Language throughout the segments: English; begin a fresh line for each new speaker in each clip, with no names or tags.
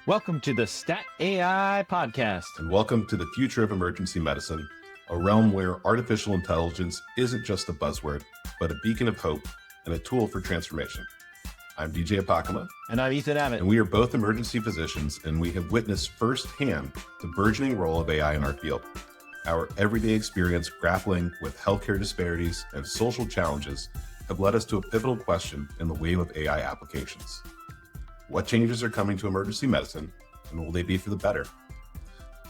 Welcome to the Stat AI podcast.
And welcome to the future of emergency medicine, a realm where artificial intelligence isn't just a buzzword, but a beacon of hope and a tool for transformation. I'm DJ Apokama.
And I'm Ethan Abbott.
And we are both emergency physicians, and we have witnessed firsthand the burgeoning role of AI in our field. Our everyday experience grappling with healthcare disparities and social challenges have led us to a pivotal question in the wave of AI applications. What changes are coming to emergency medicine, and will they be for the better?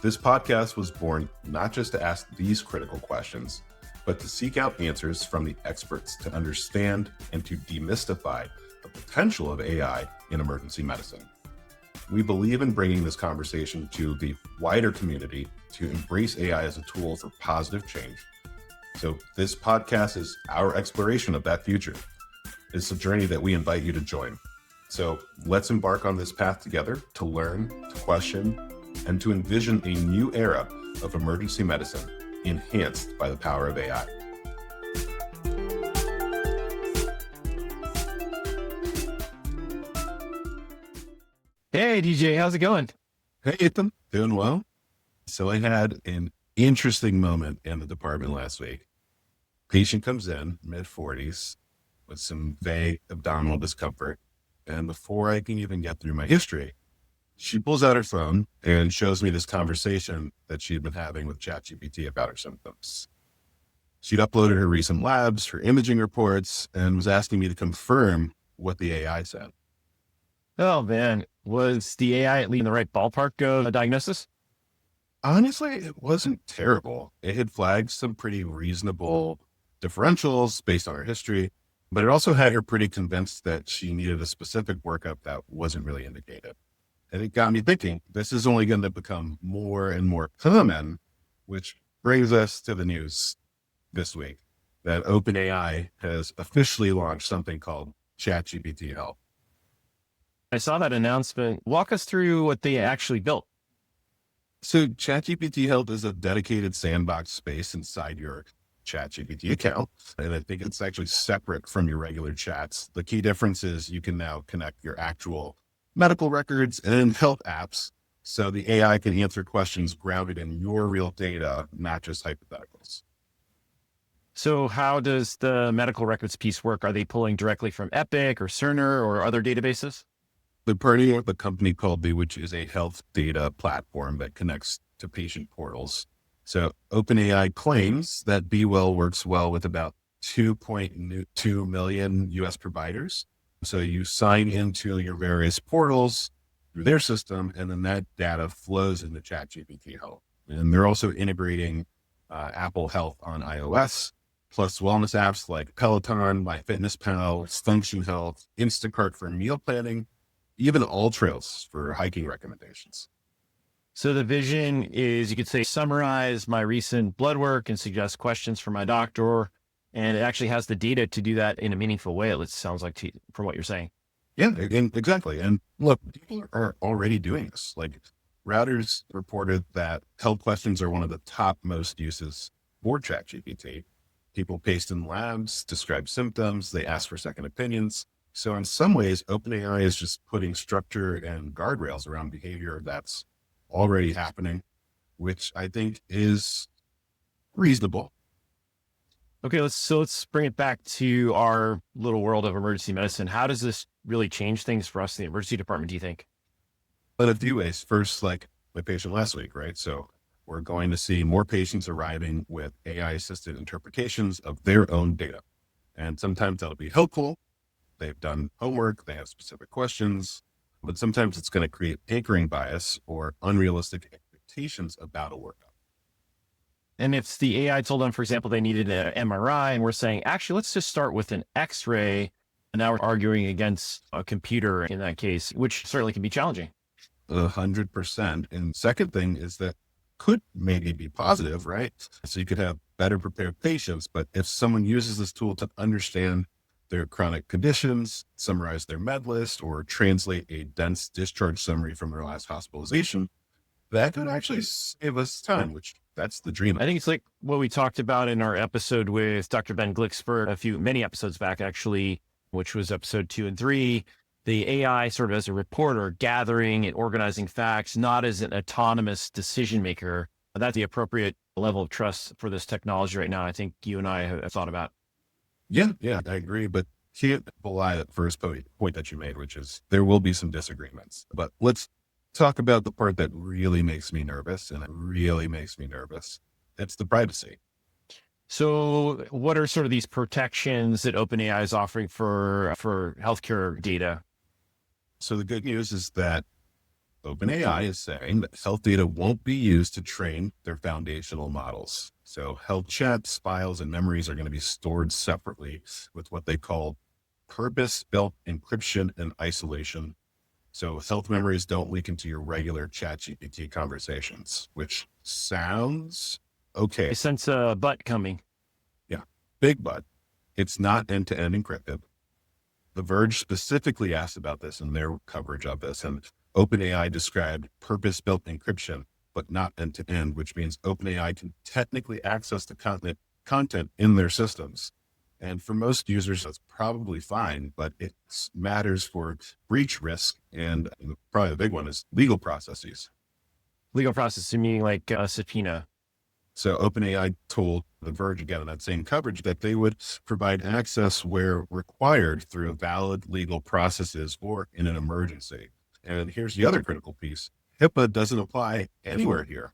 This podcast was born not just to ask these critical questions, but to seek out answers from the experts to understand and to demystify the potential of AI in emergency medicine. We believe in bringing this conversation to the wider community to embrace AI as a tool for positive change. So this podcast is our exploration of that future. It's a journey that we invite you to join. So let's embark on this path together to learn, to question, and to envision a new era of emergency medicine enhanced by the power of AI.
Hey, DJ, how's it going?
Hey, Ethan, doing well. So I had an interesting moment in the department last week. Patient comes in, mid-40s, with some vague abdominal discomfort. And before I can even get through my history, she pulls out her phone and shows me this conversation that she had been having with ChatGPT about her symptoms. She'd uploaded her recent labs, her imaging reports, and was asking me to confirm what the AI said.
Oh, man. Was the AI at least in the right ballpark of a diagnosis?
Honestly, it wasn't terrible. It had flagged some pretty reasonable differentials based on her history, but it also had her pretty convinced that she needed a specific workup that wasn't really indicated. And it got me thinking, this is only going to become more and more common, which brings us to the news this week that OpenAI has officially launched something called ChatGPT Health.
I saw that announcement. Walk us through what they actually built.
So ChatGPT Health is a dedicated sandbox space inside your ChatGPT account. And I think it's actually separate from your regular chats. The key difference is you can now connect your actual medical records and health apps. So the AI can answer questions grounded in your real data, not just hypotheticals.
So how does the medical records piece work? Are they pulling directly from Epic or Cerner or other databases?
They're partnering with a company called which is a health data platform that connects to patient portals. So OpenAI claims that BeWell works well with about 2.2 million US providers. So you sign into your various portals through their system, and then that data flows into ChatGPT Health. And they're also integrating Apple Health on iOS, plus wellness apps like Peloton, MyFitnessPal, Function Health, Instacart for meal planning, even AllTrails for hiking recommendations.
So the vision is, you could say, summarize my recent blood work and suggest questions for my doctor. And it actually has the data to do that in a meaningful way. It sounds like from what you're saying.
Yeah, exactly. And look, people are already doing this. Like Routers reported that health questions are one of the top most uses for ChatGPT. People paste in labs, describe symptoms, they ask for second opinions. So in some ways, OpenAI is just putting structure and guardrails around behavior that's already happening, which I think is reasonable.
Okay, let's bring it back to our little world of emergency medicine. How does this really change things for us in the emergency department, do you think?
In a few ways. First, like my patient last week, right? So we're going to see more patients arriving with AI-assisted interpretations of their own data. And sometimes that'll be helpful. They've done homework, they have specific questions, but sometimes it's going to create anchoring bias or unrealistic expectations about a workup.
And if the AI told them, for example, they needed an MRI, and we're saying, actually, let's just start with an X-ray, and now we're arguing against a computer in that case, which certainly can be challenging.
100%. And second thing is that could maybe be positive, right? So you could have better prepared patients, but if someone uses this tool to understand their chronic conditions, summarize their med list, or translate a dense discharge summary from their last hospitalization, that could actually save us time, which that's the dream.
I think it's like what we talked about in our episode with Dr. Ben Glixper many episodes back, actually, which was episode 2 and 3, the AI sort of as a reporter, gathering and organizing facts, not as an autonomous decision maker. That's the appropriate level of trust for this technology right now. I think you and I have thought about.
Yeah, I agree. But can't belie that first point that you made, which is there will be some disagreements. But let's talk about the part that really makes me nervous, and it really makes me nervous. It's the privacy.
So what are sort of these protections that OpenAI is offering for healthcare data?
So the good news is that OpenAI is saying that health data won't be used to train their foundational models. So health chats, files, and memories are going to be stored separately with what they call purpose-built encryption and isolation. So health memories don't leak into your regular ChatGPT conversations, which sounds okay.
I sense a but coming.
Yeah, big but. It's not end-to-end encrypted. The Verge specifically asked about this in their coverage of this, and OpenAI described purpose-built encryption, but not end-to-end, which means OpenAI can technically access the content in their systems. And for most users, that's probably fine, but it matters for breach risk. And probably the big one is legal processes.
Legal process, meaning like a subpoena.
So OpenAI told The Verge, again, in that same coverage, that they would provide access where required through valid legal processes or in an emergency. And here's the other critical piece. HIPAA doesn't apply anywhere here.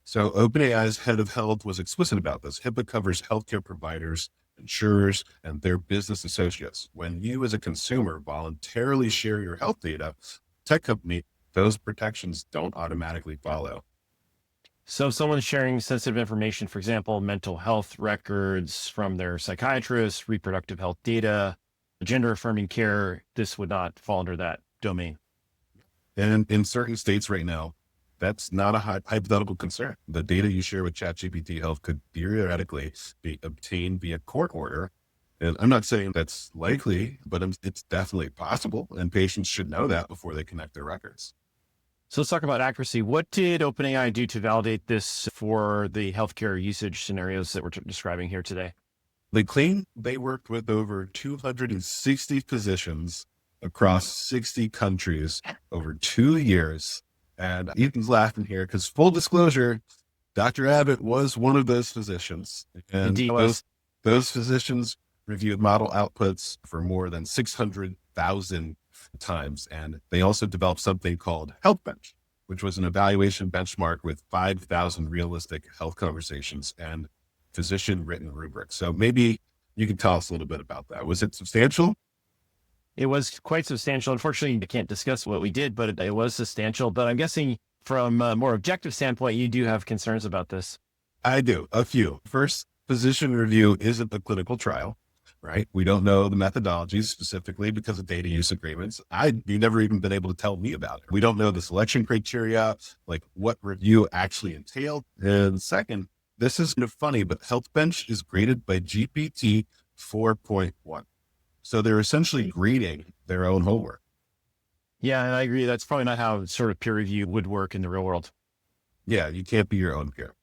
So OpenAI's head of health was explicit about this. HIPAA covers healthcare providers, insurers, and their business associates. When you as a consumer voluntarily share your health data, tech company, those protections don't automatically follow.
So if someone's sharing sensitive information, for example, mental health records from their psychiatrist, reproductive health data, gender affirming care, this would not fall under that domain.
And in certain states right now, that's not a hypothetical concern. The data you share with ChatGPT Health could theoretically be obtained via court order. And I'm not saying that's likely, but it's definitely possible. And patients should know that before they connect their records.
So let's talk about accuracy. What did OpenAI do to validate this for the healthcare usage scenarios that we're describing here today?
They claim they worked with over 260 physicians across 60 countries over 2 years. And Ethan's laughing here because, full disclosure, Dr. Abbott was one of those physicians. And those physicians reviewed model outputs for more than 600,000 times. And they also developed something called Health Bench, which was an evaluation benchmark with 5,000 realistic health conversations and physician written rubrics. So maybe you can tell us a little bit about that. Was it substantial?
It was quite substantial. Unfortunately, I can't discuss what we did, but it was substantial. But I'm guessing from a more objective standpoint, you do have concerns about this.
I do. A few. First, physician review isn't a clinical trial, right? We don't know the methodologies specifically because of data use agreements. You've never even been able to tell me about it. We don't know the selection criteria, like what review actually entailed. And second, this is kind of funny, but Health Bench is graded by GPT 4.1. So they're essentially grading their own homework.
Yeah, and I agree. That's probably not how sort of peer review would work in the real world.
Yeah, you can't be your own peer.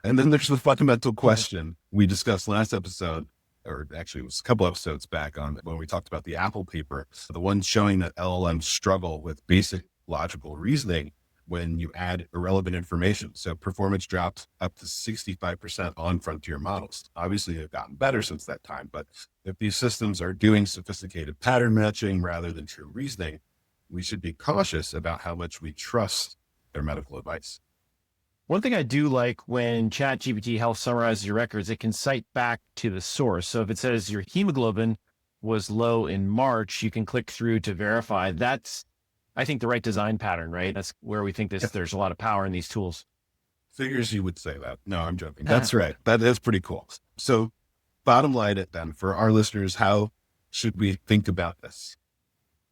And then there's the fundamental question we discussed last episode, or actually it was a couple episodes back on when we talked about the Apple paper, the one showing that LLMs struggle with basic logical reasoning when you add irrelevant information. So performance dropped up to 65% on frontier models. Obviously, they've gotten better since that time, but if these systems are doing sophisticated pattern matching rather than true reasoning, we should be cautious about how much we trust their medical advice.
One thing I do like when ChatGPT Health summarizes your records, it can cite back to the source. So if it says your hemoglobin was low in March, you can click through to verify. That's, I think, the right design pattern, right? That's where we think there's a lot of power in these tools.
Figures you would say that. No, I'm joking. That's right. That is pretty cool. So bottom line then, for our listeners, how should we think about this?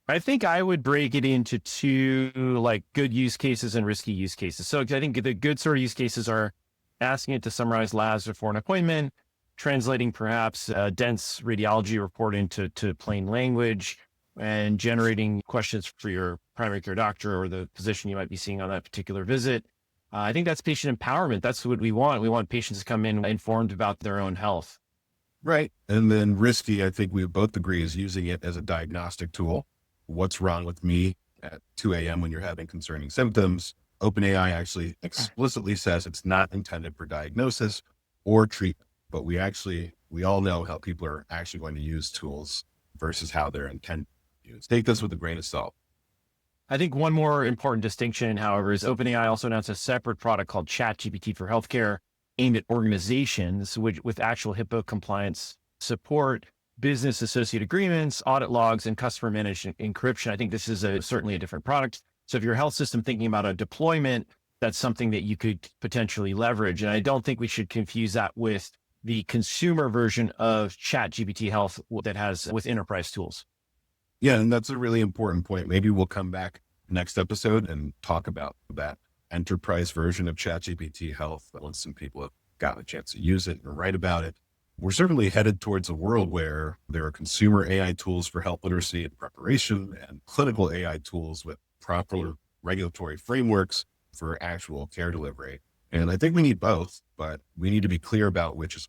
I think I would break it into two, like good use cases and risky use cases. So I think the good sort of use cases are asking it to summarize labs before an appointment, translating perhaps a dense radiology report into plain language, and generating questions for your primary care doctor or the physician you might be seeing on that particular visit. I think that's patient empowerment. That's what we want. We want patients to come in informed about their own health.
Right. And then risky, I think we both agree, is using it as a diagnostic tool. what's wrong with me at 2 a.m. when you're having concerning symptoms. OpenAI actually explicitly says it's not intended for diagnosis or treatment, but we all know how people are actually going to use tools versus how they're intended to use. Take this with a grain of salt.
I think one more important distinction, however, is OpenAI also announced a separate product called ChatGPT for healthcare aimed at organizations with actual HIPAA compliance support, business associate agreements, audit logs, and customer managed encryption. I think this is certainly a different product. So if your health system thinking about a deployment, that's something that you could potentially leverage. And I don't think we should confuse that with the consumer version of ChatGPT Health that has with enterprise tools.
Yeah, and that's a really important point. Maybe we'll come back next episode and talk about that enterprise version of ChatGPT Health once some people have gotten a chance to use it and write about it. We're certainly headed towards a world where there are consumer AI tools for health literacy and preparation and clinical AI tools with proper regulatory frameworks for actual care delivery. And I think we need both, but we need to be clear about which is.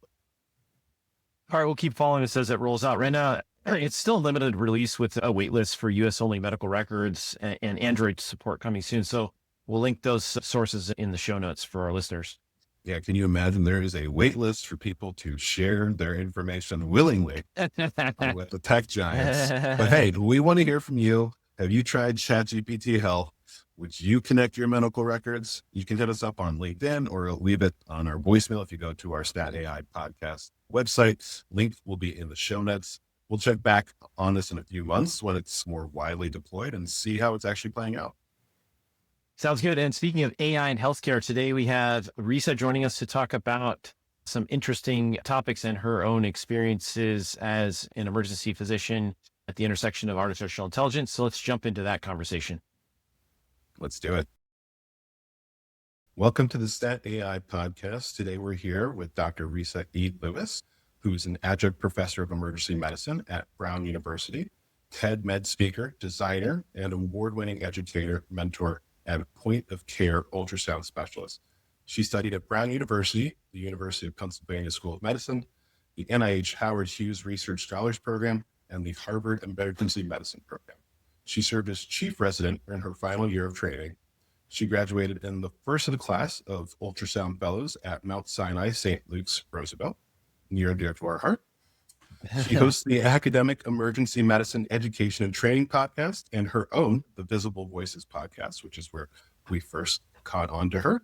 All right, we'll keep following this as it rolls out. Right now, it's still a limited release with a waitlist for US only medical records and Android support coming soon. So we'll link those sources in the show notes for our listeners.
Yeah, can you imagine there is a wait list for people to share their information willingly with the tech giants? But hey, we want to hear from you. Have you tried ChatGPT Health? Would you connect your medical records? You can hit us up on LinkedIn or leave it on our voicemail if you go to our Stat AI podcast website. Link will be in the show notes. We'll check back on this in a few months when it's more widely deployed and see how it's actually playing out.
Sounds good. And speaking of AI and healthcare, today we have Resa joining us to talk about some interesting topics and her own experiences as an emergency physician at the intersection of artificial intelligence. So let's jump into that conversation.
Let's do it. Welcome to the Stat AI podcast. Today we're here with Dr. Resa E. Lewiss, who's an adjunct professor of emergency medicine at Brown University, TED Med speaker, designer, and award-winning educator, mentor, and point-of-care ultrasound specialist. She studied at Brown University, the University of Pennsylvania School of Medicine, the NIH Howard Hughes Research Scholars Program, and the Harvard Emergency Medicine Program. She served as chief resident in her final year of training. She graduated in the first of the class of ultrasound fellows at Mount Sinai St. Luke's Roosevelt, near and dear to our heart. She hosts the Academic Emergency Medicine Education and Training podcast and her own The Visible Voices podcast, which is where we first caught on to her.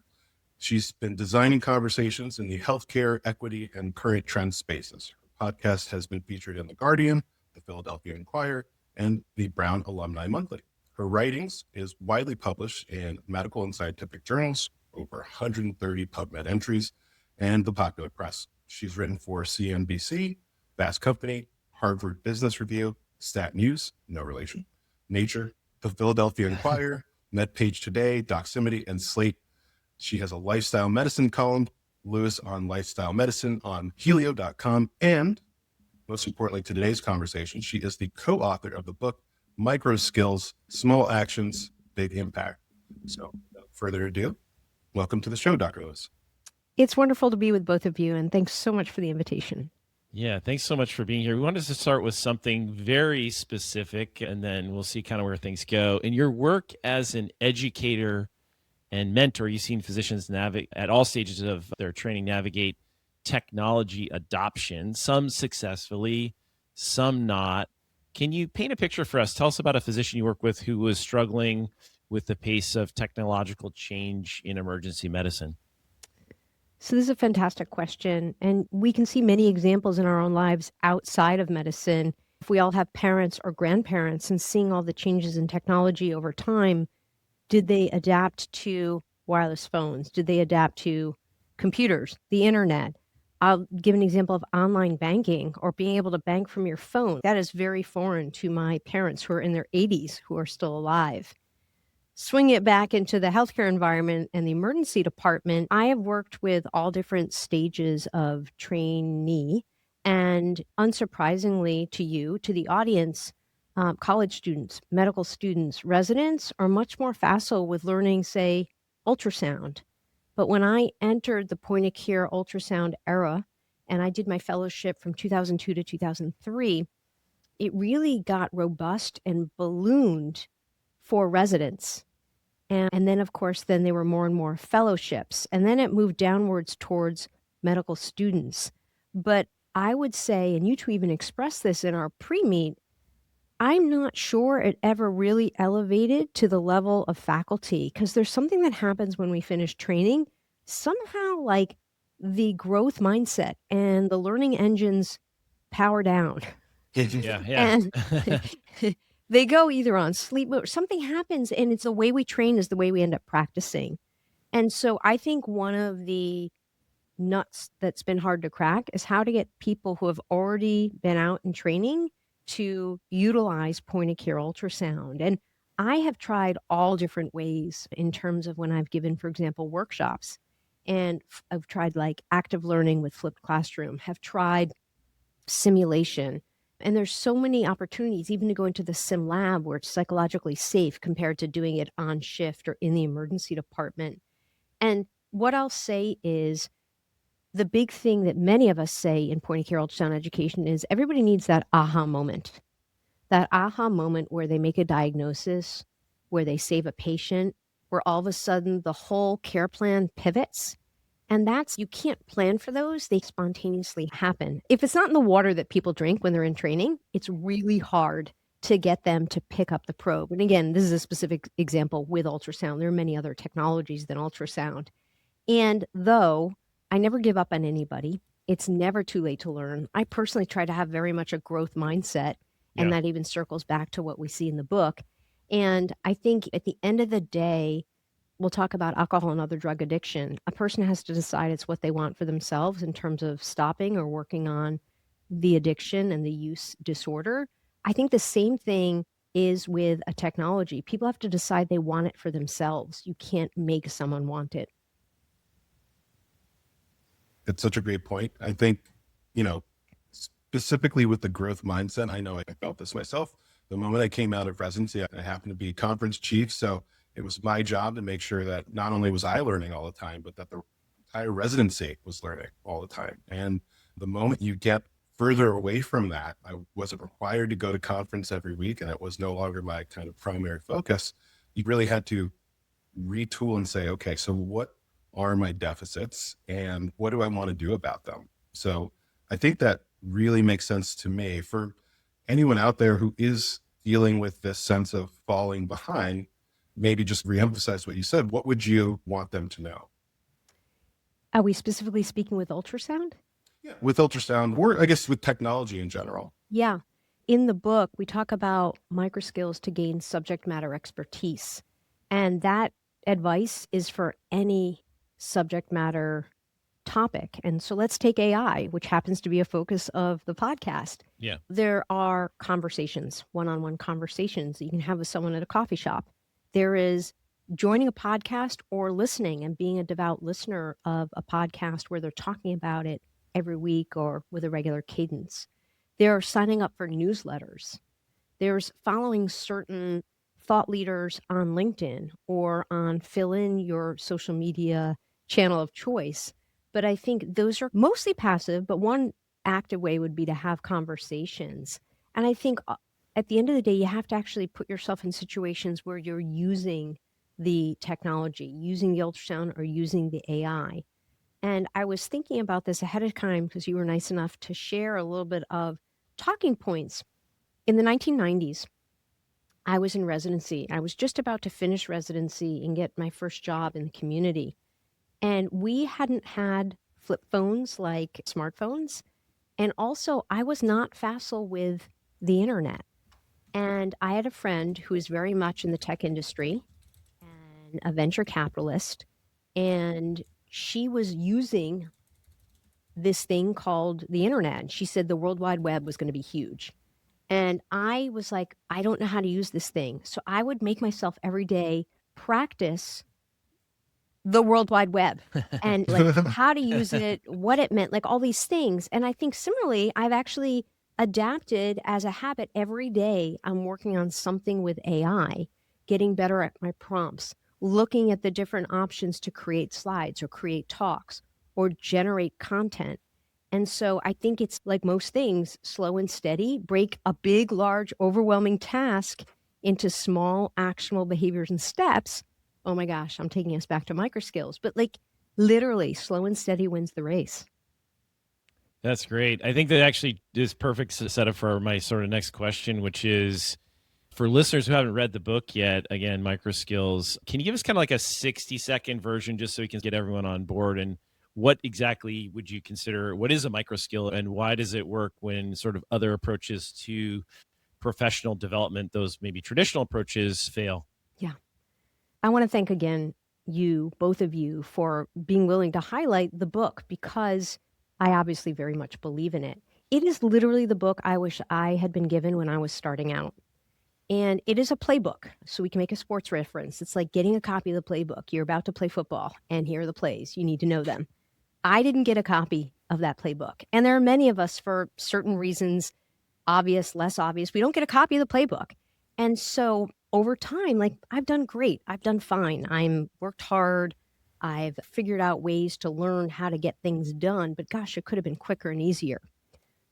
She's been designing conversations in the healthcare, equity, and current trend spaces. Her podcast has been featured in The Guardian, the Philadelphia Inquirer, and the Brown Alumni Monthly. Her writings is widely published in medical and scientific journals, over 130 PubMed entries, and the popular press. She's written for CNBC, Fast Company, Harvard Business Review, Stat News, no relation, Nature, the Philadelphia Inquirer, MedPage Today, Doximity, and Slate. She has a lifestyle medicine column, Lewis on Lifestyle Medicine on Helio.com. And most importantly to today's conversation, she is the co-author of the book, MicroSkills, Small Actions, Big Impact. So without further ado, welcome to the show, Dr. Lewiss.
It's wonderful to be with both of you, and thanks so much for the invitation.
Yeah, thanks so much for being here. We wanted to start with something very specific, and then we'll see kind of where things go. In your work as an educator and mentor, you've seen physicians at all stages of their training navigate technology adoption, some successfully, some not. Can you paint a picture for us? Tell us about a physician you work with who was struggling with the pace of technological change in emergency medicine.
So this is a fantastic question, and we can see many examples in our own lives outside of medicine. If we all have parents or grandparents and seeing all the changes in technology over time, did they adapt to wireless phones? Did they adapt to computers, the internet? I'll give an example of online banking or being able to bank from your phone. That is very foreign to my parents who are in their 80s who are still alive. Swing it back into the healthcare environment and the emergency department. I have worked with all different stages of trainee, and unsurprisingly to you, to the audience, college students, medical students, residents are much more facile with learning, say, ultrasound. But when I entered the point of care ultrasound era, and I did my fellowship from 2002 to 2003, it really got robust and ballooned for residents. And then, of course, then there were more and more fellowships. And then it moved downwards towards medical students. But I would say, and you two even expressed this in our pre-meet, I'm not sure it ever really elevated to the level of faculty, because there's something that happens when we finish training. Somehow, like, the growth mindset and the learning engines power down.
Yeah.
And they go either on sleep mode or something happens, and it's the way we train is the way we end up practicing. And so I think one of the nuts that's been hard to crack is how to get people who have already been out in training to utilize point of care ultrasound. And I have tried all different ways in terms of when I've given, for example, workshops. And I've tried like active learning with flipped classroom, have tried simulation. And there's so many opportunities even to go into the sim lab where it's psychologically safe compared to doing it on shift or in the emergency department. And what I'll say is the big thing that many of us say in point of care ultrasound education is everybody needs that aha moment where they make a diagnosis, where they save a patient, where all of a sudden the whole care plan pivots. And you can't plan for those. They spontaneously happen. If it's not in the water that people drink when they're in training, it's really hard to get them to pick up the probe. And again, this is a specific example with ultrasound. There are many other technologies than ultrasound. And though I never give up on anybody, it's never too late to learn. I personally try to have very much a growth mindset, and that even circles back to what we see in the book. And I think at the end of the day, we'll talk about alcohol and other drug addiction. A person has to decide it's what they want for themselves in terms of stopping or working on the addiction and the use disorder. I think the same thing is with a technology. People have to decide they want it for themselves. You can't make someone want it.
It's such a great point. I think, specifically with the growth mindset, I know I felt this myself. The moment I came out of residency, I happened to be conference chief. So it was my job to make sure that not only was I learning all the time, but that the entire residency was learning all the time. And the moment you get further away from that, I wasn't required to go to conference every week, and it was no longer my kind of primary focus. You really had to retool and say, okay, so what are my deficits and what do I want to do about them? So I think that really makes sense to me. For anyone out there who is dealing with this sense of falling behind, maybe just reemphasize what you said. What would you want them to know?
Are we specifically speaking with ultrasound?
Yeah, with ultrasound, or I guess with technology in general.
Yeah. In the book, we talk about MicroSkills to gain subject matter expertise. And that advice is for any subject matter topic. And so let's take AI, which happens to be a focus of the podcast.
Yeah.
There are conversations, one-on-one conversations that you can have with someone at a coffee shop. There is joining a podcast or listening and being a devout listener of a podcast where they're talking about it every week or with a regular cadence. There are signing up for newsletters. There's following certain thought leaders on LinkedIn or on fill in your social media channel of choice. But I think those are mostly passive, but one active way would be to have conversations. And I think at the end of the day, you have to actually put yourself in situations where you're using the technology, using the ultrasound or using the AI. And I was thinking about this ahead of time because you were nice enough to share a little bit of talking points. In the 1990s, I was in residency. I was just about to finish residency and get my first job in the community. And we hadn't had flip phones like smartphones. And also, I was not facile with the internet. And I had a friend who is very much in the tech industry and a venture capitalist. And she was using this thing called the internet. And she said the World Wide Web was going to be huge. And I was like, I don't know how to use this thing. So I would make myself every day practice the World Wide Web and like how to use it, what it meant, like all these things. And I think similarly, I've actually adapted as a habit every day. I'm working on something with AI, getting better at my prompts, looking at the different options to create slides or create talks or generate content. And so I think it's like most things, slow and steady, break a big, large, overwhelming task into small, actionable behaviors and steps. Oh my gosh, I'm taking us back to MicroSkills, but like literally slow and steady wins the race.
That's great. I think that actually is perfect setup for my sort of next question, which is for listeners who haven't read the book yet, again, MicroSkills, can you give us kind of like a 60-second version just so we can get everyone on board? And what exactly would you consider, what is a microskill and why does it work when sort of other approaches to professional development, those maybe traditional approaches, fail?
Yeah. I want to thank again you, both of you, for being willing to highlight the book because I obviously very much believe in it. It is literally the book I wish I had been given when I was starting out. And it is a playbook, so we can make a sports reference. It's like getting a copy of the playbook. You're about to play football, and here are the plays. You need to know them. I didn't get a copy of that playbook. And there are many of us, for certain reasons, obvious, less obvious, we don't get a copy of the playbook. And so over time, like I've done great. I've done fine. I'm worked hard. I've figured out ways to learn how to get things done. But gosh, it could have been quicker and easier.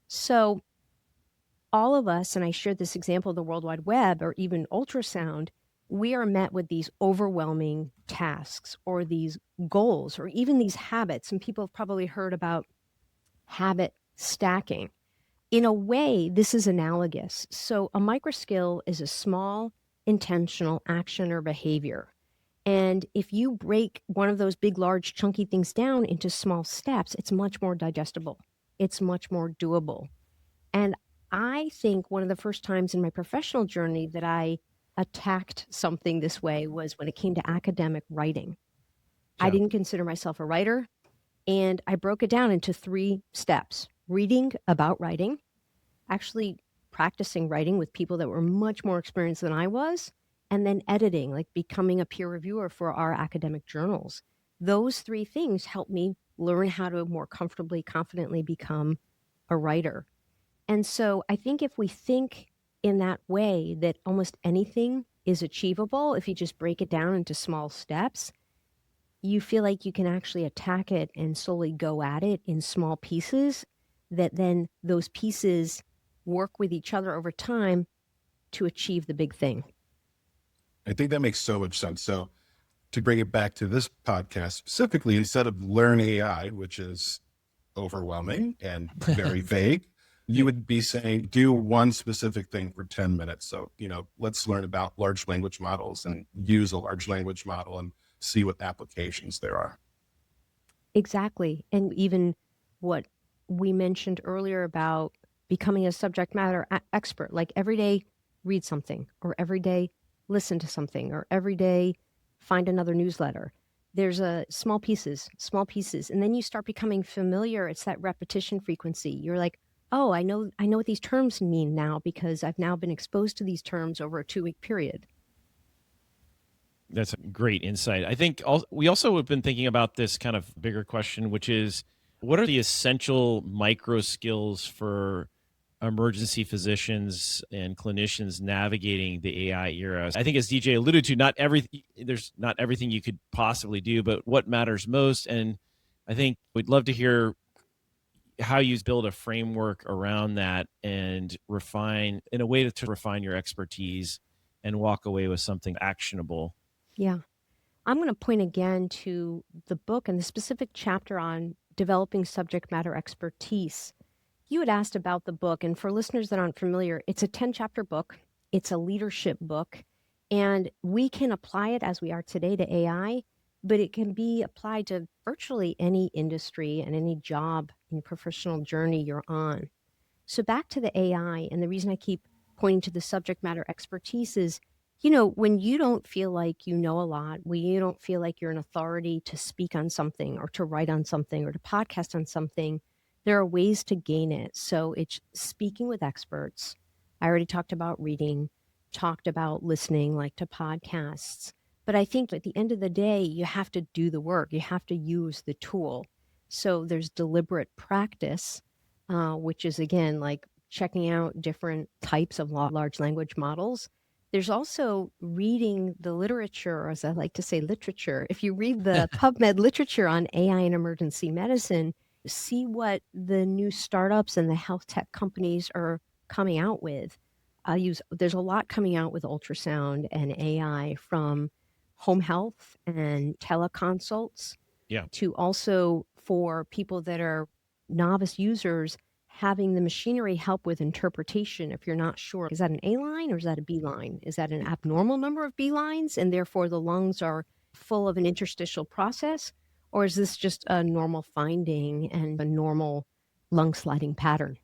So all of us, and I shared this example of the World Wide Web or even ultrasound, we are met with these overwhelming tasks or these goals or even these habits. And people have probably heard about habit stacking. In a way, this is analogous. So a microskill is a small, intentional action or behavior. And if you break one of those big, large, chunky things down into small steps, it's much more digestible. It's much more doable. And I think one of the first times in my professional journey that I attacked something this way was when it came to academic writing. I didn't consider myself a writer, and I broke it down into 3 steps. Reading about writing, actually practicing writing with people that were much more experienced than I was, and then editing, like becoming a peer reviewer for our academic journals. Those 3 things helped me learn how to more comfortably, confidently become a writer. And so I think if we think in that way that almost anything is achievable, if you just break it down into small steps, you feel like you can actually attack it and slowly go at it in small pieces, that then those pieces work with each other over time to achieve the big thing.
I think that makes so much sense. So to bring it back to this podcast specifically, instead of learn AI, which is overwhelming and very vague, you would be saying, do one specific thing for 10 minutes. So, let's learn about large language models and use a large language model and see what applications there are.
Exactly. And even what we mentioned earlier about becoming a subject matter expert, like every day read something, or every day listen to something, or every day find another newsletter. There's small pieces, and then you start becoming familiar. It's that repetition frequency. You're like, oh, I know what these terms mean now because I've now been exposed to these terms over a 2-week period.
That's a great insight. I think we also have been thinking about this kind of bigger question, which is what are the essential micro skills for emergency physicians and clinicians navigating the AI era? I think as DJ alluded to, there's not everything you could possibly do, but what matters most. And I think we'd love to hear how you build a framework around that and refine in a way to refine your expertise and walk away with something actionable.
Yeah. I'm going to point again to the book and the specific chapter on developing subject matter expertise. You had asked about the book, and for listeners that aren't familiar, it's a 10-chapter book. It's a leadership book, and we can apply it as we are today to AI, but it can be applied to virtually any industry and any job and professional journey you're on. So back to the AI, and the reason I keep pointing to the subject matter expertise is, when you don't feel like you know a lot, when you don't feel like you're an authority to speak on something or to write on something or to podcast on something, there are ways to gain it. So it's speaking with experts. I already talked about reading, talked about listening, like to podcasts. But I think at the end of the day, you have to do the work. You have to use the tool. So there's deliberate practice, which is, again, like checking out different types of large language models. There's also reading the literature, or as I like to say, literature. If you read the PubMed literature on AI and emergency medicine, see what the new startups and the health tech companies are coming out with. There's a lot coming out with ultrasound and AI, from home health and teleconsults
Yeah.
to also for people that are novice users, having the machinery help with interpretation. If you're not sure, is that an A line or is that a B line? Is that an abnormal number of B lines and therefore the lungs are full of an interstitial process? Or is this just a normal finding and a normal lung sliding pattern?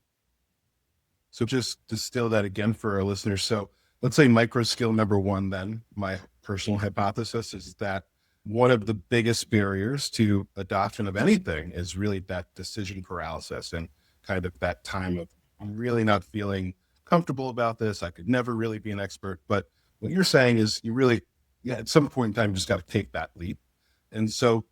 So just distill that again for our listeners. So let's say microskill number one, then my personal hypothesis is that one of the biggest barriers to adoption of anything is really that decision paralysis and kind of that time of, I'm really not feeling comfortable about this. I could never really be an expert. But what you're saying is you really, at some point in time, you just got to take that leap. And so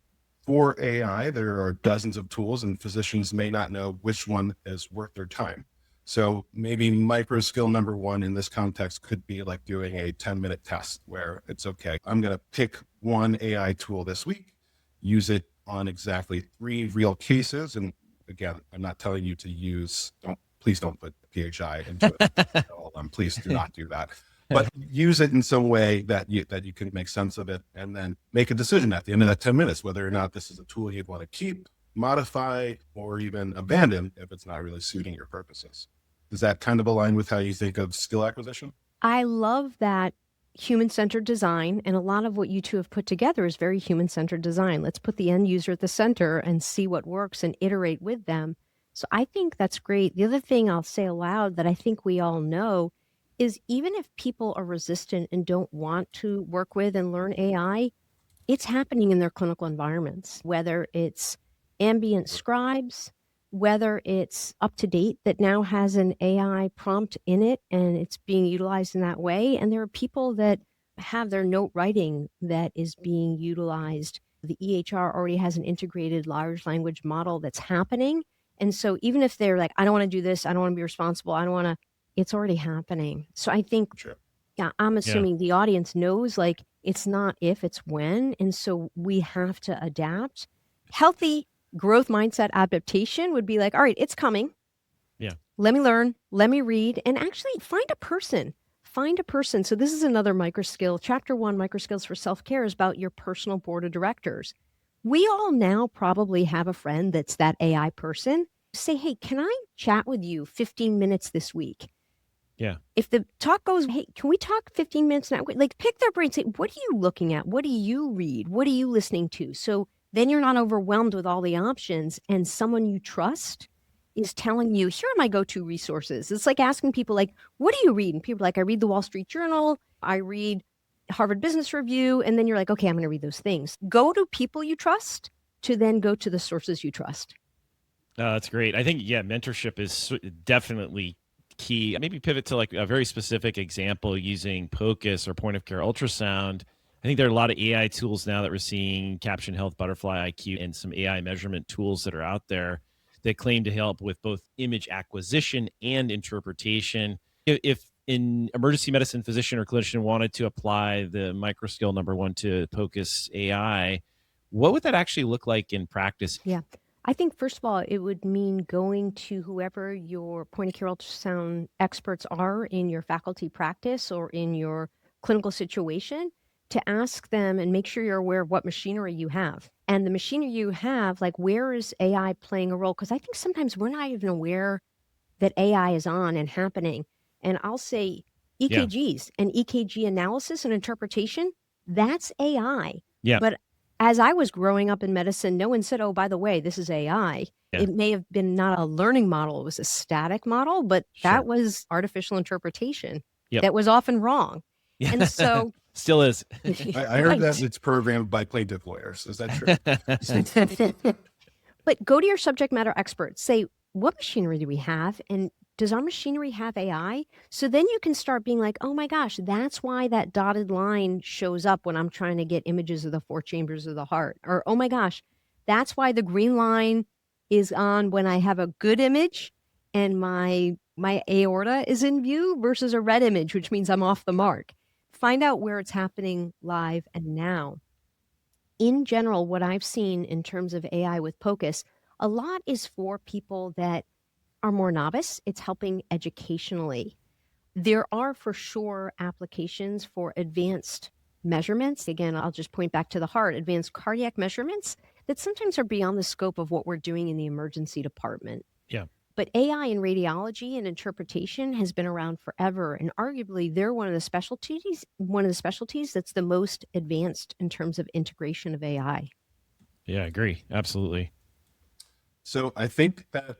for AI, there are dozens of tools and physicians may not know which one is worth their time. So maybe micro skill number one in this context could be like doing a 10-minute test where it's okay. I'm going to pick one AI tool this week, use it on exactly 3 real cases. And again, I'm not telling you to please don't put PHI into it. Please do not do that. But use it in some way that you can make sense of it and then make a decision at the end of that 10 minutes, whether or not this is a tool you'd want to keep, modify, or even abandon if it's not really suiting your purposes. Does that kind of align with how you think of skill acquisition?
I love that human-centered design, and a lot of what you two have put together is very human-centered design. Let's put the end user at the center and see what works and iterate with them. So I think that's great. The other thing I'll say aloud that I think we all know is even if people are resistant and don't want to work with and learn AI, it's happening in their clinical environments, whether it's ambient scribes, whether it's up to date that now has an AI prompt in it and it's being utilized in that way. And there are people that have their note writing that is being utilized. The EHR already has an integrated large language model that's happening. And so even if they're like, I don't want to do this, I don't want to be responsible, I don't want to, it's already happening. So I think, yeah, I'm assuming the audience knows like it's not if, it's when. And so we have to adapt. Healthy growth mindset adaptation would be like, all right, it's coming.
Yeah.
Let me learn, let me read, and actually find a person. So this is another microskill. Chapter 1, MicroSkills for Self-Care, is about your personal board of directors. We all now probably have a friend that's that AI person. Say, hey, can I chat with you 15 minutes this week?
Yeah.
If the talk goes, hey, can we talk 15 minutes now? Like pick their brain, say, what are you looking at? What do you read? What are you listening to? So then you're not overwhelmed with all the options, and someone you trust is telling you, here are my go-to resources. It's like asking people like, what do you read? And people are like, I read the Wall Street Journal, I read Harvard Business Review. And then you're like, okay, I'm going to read those things. Go to people you trust to then go to the sources you trust.
That's great. I think, mentorship is definitely key. Maybe pivot to like a very specific example using POCUS or point of care ultrasound. I think there are a lot of AI tools now that we're seeing, Caption Health, Butterfly IQ, and some AI measurement tools that are out there that claim to help with both image acquisition and interpretation. If an emergency medicine physician or clinician wanted to apply the microskill number 1 to POCUS AI, what would that actually look like in practice?
Yeah. I think, first of all, it would mean going to whoever your point of care ultrasound experts are in your faculty practice or in your clinical situation to ask them and make sure you're aware of what machinery you have. And the machinery you have, like where is AI playing a role? Because I think sometimes we're not even aware that AI is on and happening. And I'll say EKGs and EKG analysis and interpretation, that's AI.
Yeah.
But as I was growing up in medicine, no one said, oh, by the way, this is AI.
Yeah.
It may have been not a learning model. It was a static model, but that was artificial interpretation that was often wrong. And so
still is.
I heard that it's programmed by plaintiff lawyers. Is that true?
But go to your subject matter experts. Say, what machinery do we have? And does our machinery have AI? So then you can start being like, oh my gosh, that's why that dotted line shows up when I'm trying to get images of the 4 chambers of the heart. Or, oh my gosh, that's why the green line is on when I have a good image and my aorta is in view versus a red image, which means I'm off the mark. Find out where it's happening live and now. In general, what I've seen in terms of AI with POCUS, A lot is for people that are more novice. It's helping educationally. There are for sure applications for advanced measurements. Again, I'll just point back to the heart, advanced cardiac measurements that sometimes are beyond the scope of what we're doing in the emergency department.
Yeah.
But AI in radiology and interpretation has been around forever, and arguably they're one of the specialties that's the most advanced in terms of integration of AI.
Yeah, I agree. Absolutely.
So I think that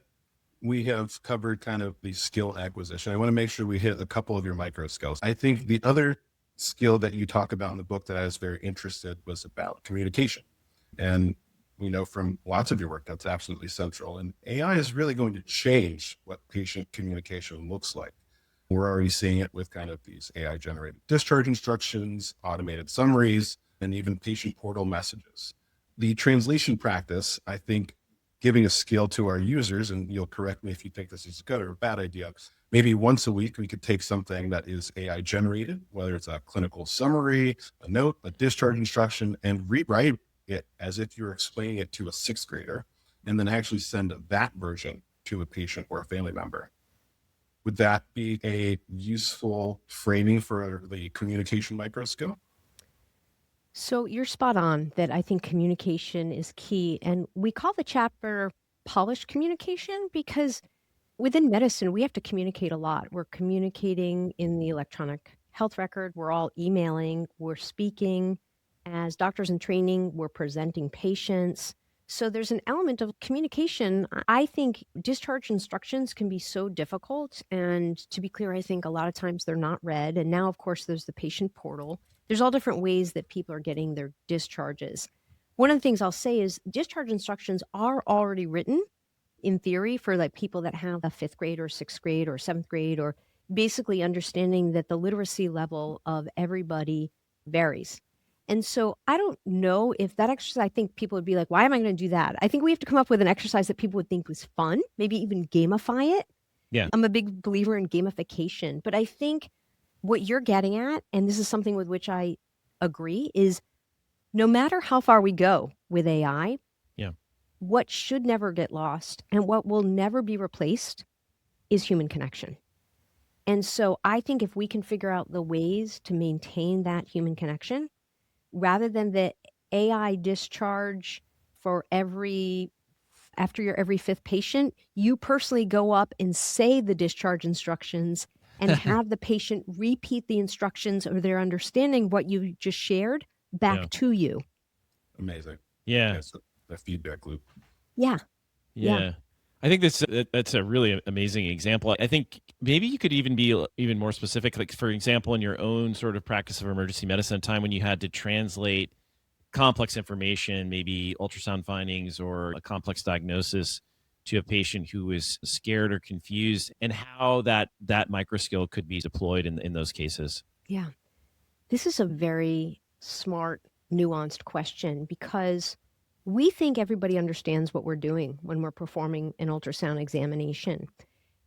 we have covered kind of the skill acquisition. I want to make sure we hit a couple of your micro skills. I think the other skill that you talk about in the book that I was very interested was about communication. And we know from lots of your work that's absolutely central. And AI is really going to change what patient communication looks like. We're already seeing it with kind of these AI generated discharge instructions, automated summaries, and even patient portal messages. The translation practice, I think, giving a skill to our users, and you'll correct me if you think this is a good or a bad idea, maybe once a week we could take something that is AI generated, whether it's a clinical summary, a note, a discharge instruction, and rewrite it as if you're explaining it to a sixth grader, and then actually send that version to a patient or a family member. Would that be a useful framing for the communication micro skill?
So you're spot on that I think communication is key. And we call the chapter polished communication because within medicine, we have to communicate a lot. We're communicating in the electronic health record. We're all emailing. We're speaking. As doctors in training, we're presenting patients. So there's an element of communication. I think discharge instructions can be so difficult. And to be clear, I think a lot of times they're not read. And now, of course, there's the patient portal. There's all different ways that people are getting their discharges. One of the things I'll say is discharge instructions are already written in theory for like people that have a fifth grade or sixth grade or seventh grade, or basically understanding that the literacy level of everybody varies. And so I don't know if that exercise, I think people would be like, why am I going to do that? I think we have to come up with an exercise that people would think was fun, maybe even gamify it.
Yeah.
I'm a big believer in gamification, but I think what you're getting at, and this is something with which I agree, is no matter how far we go with AI,
Yeah.
what should never get lost and what will never be replaced is human connection. And so I think if we can figure out the ways to maintain that human connection, rather than the AI discharge for after your every fifth patient, you personally go up and say the discharge instructions and have the patient repeat the instructions or their understanding what you just shared back to you.
Amazing.
Yeah.
Yes, the feedback loop.
Yeah.
Yeah. I think that's a really amazing example. I think maybe you could even be even more specific. Like, for example, in your own sort of practice of emergency medicine, a time when you had to translate complex information, maybe ultrasound findings or a complex diagnosis to a patient who is scared or confused, and how that micro skill could be deployed in those cases.
Yeah. This is a very smart, nuanced question because we think everybody understands what we're doing when we're performing an ultrasound examination.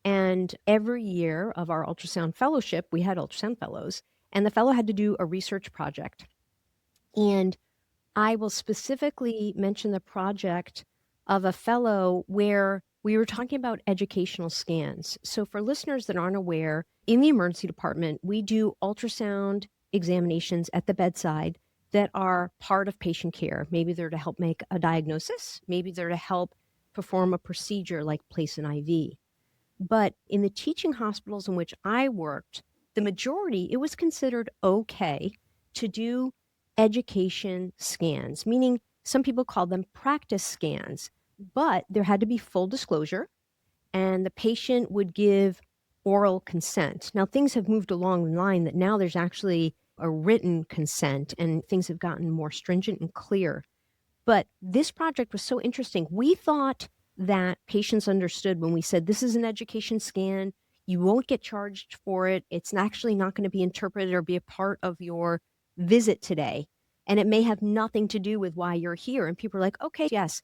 And every year of our ultrasound fellowship, we had ultrasound fellows, and the fellow had to do a research project. And I will specifically mention the project of a fellow where we were talking about educational scans. So for listeners that aren't aware, in the emergency department, we do ultrasound examinations at the bedside that are part of patient care. Maybe they're to help make a diagnosis. Maybe they're to help perform a procedure like place an IV. But in the teaching hospitals in which I worked, the majority, it was considered okay to do education scans, meaning some people call them practice scans, but there had to be full disclosure and the patient would give oral consent. Now, things have moved along the line that now there's actually a written consent and things have gotten more stringent and clear. But this project was so interesting. We thought that patients understood when we said, this is an education scan, you won't get charged for it. It's actually not going to be interpreted or be a part of your visit today. And it may have nothing to do with why you're here. And people are like, okay, yes.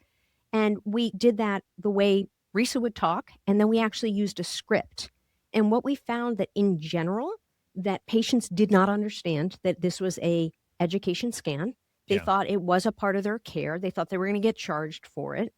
And we did that the way Resa would talk. And then we actually used a script. And what we found that in general, that patients did not understand that this was a education scan. They thought it was a part of their care. They thought they were going to get charged for it.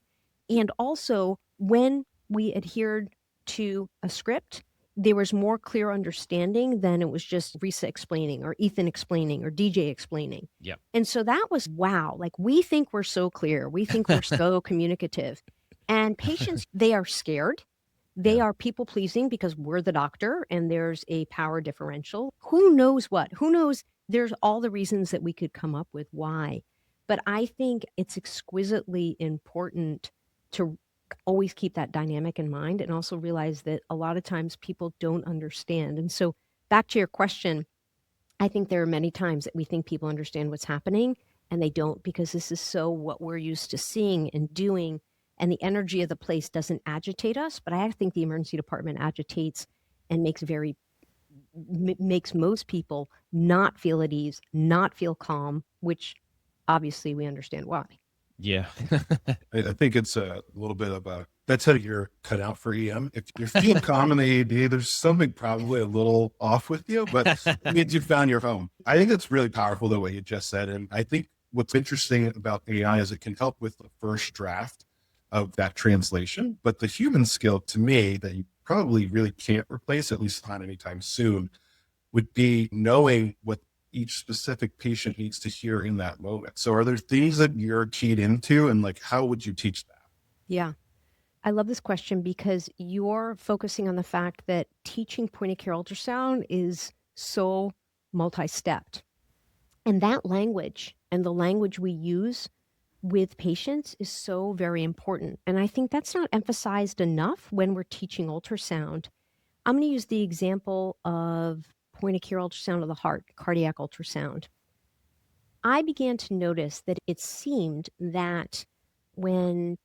And also, when we adhered to a script, there was more clear understanding than it was just Resa explaining or Ethan explaining or DJ explaining.
Yep.
And so that was wow. Like, we think we're so clear. We think we're so communicative. And patients, they are scared. They
Yeah.
are people pleasing because we're the doctor and there's a power differential. Who knows what? Who knows? There's all the reasons that we could come up with why. But I think it's exquisitely important to always keep that dynamic in mind and also realize that a lot of times people don't understand. And so, back to your question, I think there are many times that we think people understand what's happening and they don't, because this is so what we're used to seeing and doing. And the energy of the place doesn't agitate us, but I think the emergency department agitates and makes most people not feel at ease, not feel calm, which obviously we understand why.
Yeah.
I think it's a little bit of that's how you're cut out for EM. If you're feeling calm in the AD, there's something probably a little off with you, but it means you found your home. I think that's really powerful the way you just said. And I think what's interesting about AI is it can help with the first draft of that translation. But the human skill, to me, that you probably really can't replace, at least not anytime soon, would be knowing what each specific patient needs to hear in that moment. So are there things that you're keyed into, and like, how would you teach that?
Yeah. I love this question because you're focusing on the fact that teaching point of care ultrasound is so multi-stepped. And that language and the language we use with patients is so very important. And I think that's not emphasized enough when we're teaching ultrasound. I'm going to use the example of point of care ultrasound of the heart, cardiac ultrasound. I began to notice that it seemed that when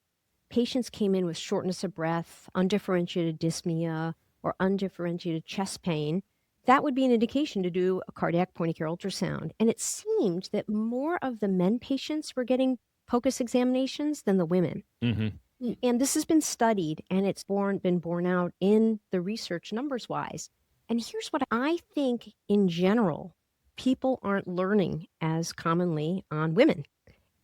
patients came in with shortness of breath, undifferentiated dyspnea, or undifferentiated chest pain, that would be an indication to do a cardiac point of care ultrasound. And it seemed that more of the men patients were getting POCUS examinations than the women.
Mm-hmm.
And this has been studied and it's been borne out in the research numbers wise. And here's what I think in general, people aren't learning as commonly on women.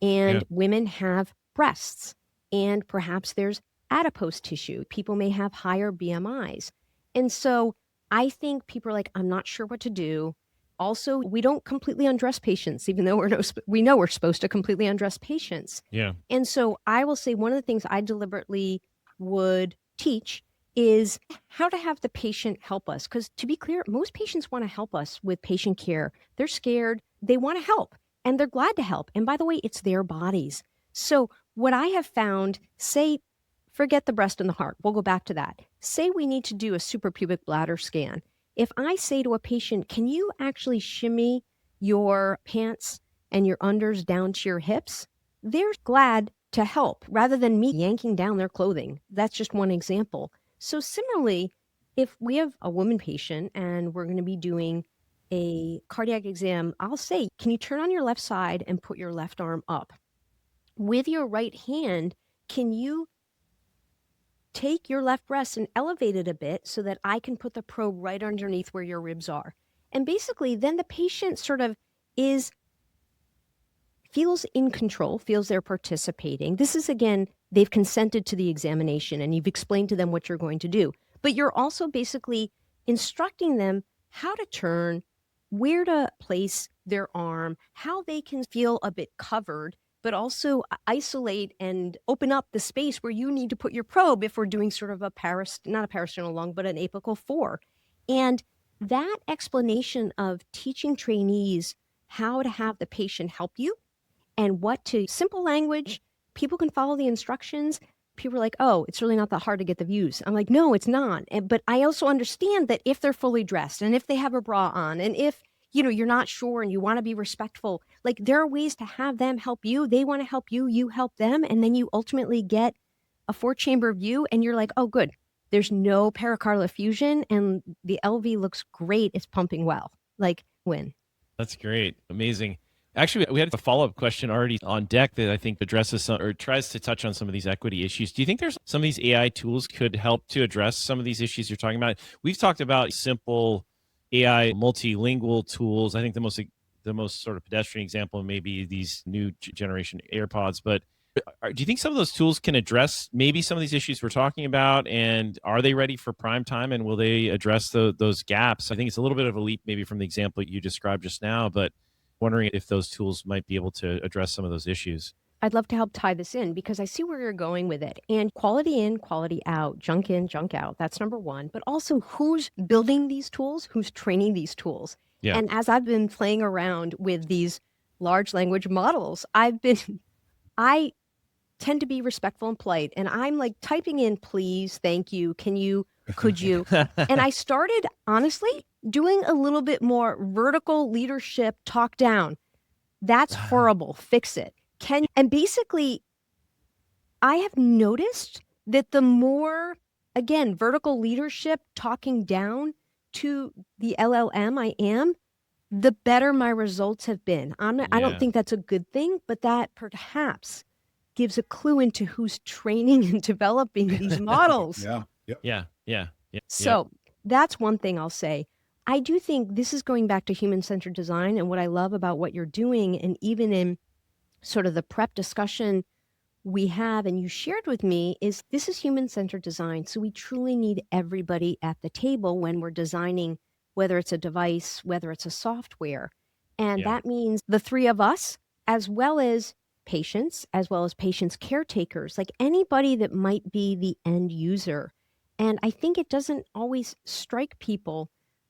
And women have breasts, and perhaps there's adipose tissue. People may have higher BMIs. And so I think people are like, I'm not sure what to do. Also, we don't completely undress patients, even though we know we're supposed to completely undress patients.
Yeah.
And so I will say one of the things I deliberately would teach is how to have the patient help us. Because to be clear, most patients want to help us with patient care. They're scared. They want to help and they're glad to help. And by the way, it's their bodies. So what I have found, say, forget the breast and the heart. We'll go back to that. Say we need to do a suprapubic bladder scan. If I say to a patient, can you actually shimmy your pants and your unders down to your hips? They're glad to help rather than me yanking down their clothing. That's just one example. So similarly, if we have a woman patient and we're going to be doing a cardiac exam, I'll say, can you turn on your left side and put your left arm up? With your right hand, can you take your left breast and elevate it a bit so that I can put the probe right underneath where your ribs are? And basically, then the patient sort of feels in control, feels they're participating. This is, again, they've consented to the examination and you've explained to them what you're going to do. But you're also basically instructing them how to turn, where to place their arm, how they can feel a bit covered, but also isolate and open up the space where you need to put your probe if we're doing sort of not a parasternal lung, but an apical 4. And that explanation of teaching trainees how to have the patient help you and simple language, people can follow the instructions. People are like, oh, it's really not that hard to get the views. I'm like, no, it's not. But I also understand that if they're fully dressed and if they have a bra on and if you're not sure and you want to be respectful, like there are ways to have them help you. They want to help you, you help them. And then you ultimately get a 4-chamber view and you're like, oh, good. There's no pericardial effusion and the LV looks great. It's pumping well. Like, win.
That's great. Amazing. Actually, we had a follow-up question already on deck that I think addresses or tries to touch on some of these equity issues. Do you think there's some of these AI tools could help to address some of these issues you're talking about? We've talked about simple AI multilingual tools. I think the most sort of pedestrian example may be these new generation AirPods. But Do you think some of those tools can address maybe some of these issues we're talking about? And are they ready for prime time? And will they address those gaps? I think it's a little bit of a leap maybe from the example you described just now, but wondering if those tools might be able to address some of those issues.
I'd love to help tie this in because I see where you're going with it. And quality in, quality out, junk in, junk out. That's number one. But also who's building these tools, who's training these tools.
Yeah.
And as I've been playing around with these large language models, I tend to be respectful and polite. And I'm like typing in, please, thank you, can you, could you? And I started, honestly, doing a little bit more vertical leadership talk down. That's horrible. Fix it. And basically, I have noticed that the more, again, vertical leadership talking down to the LLM I am, the better my results have been. I don't think that's a good thing, but that perhaps gives a clue into who's training and developing these models.
Yeah.
So that's one thing I'll say. I do think this is going back to human-centered design, and what I love about what you're doing, and even in sort of the prep discussion we have and you shared with me, is this is human-centered design. So we truly need everybody at the table when we're designing, whether it's a device, whether it's a software. And that means the three of us, as well as patients, as well as patients' caretakers, like anybody that might be the end user. And I think it doesn't always strike people.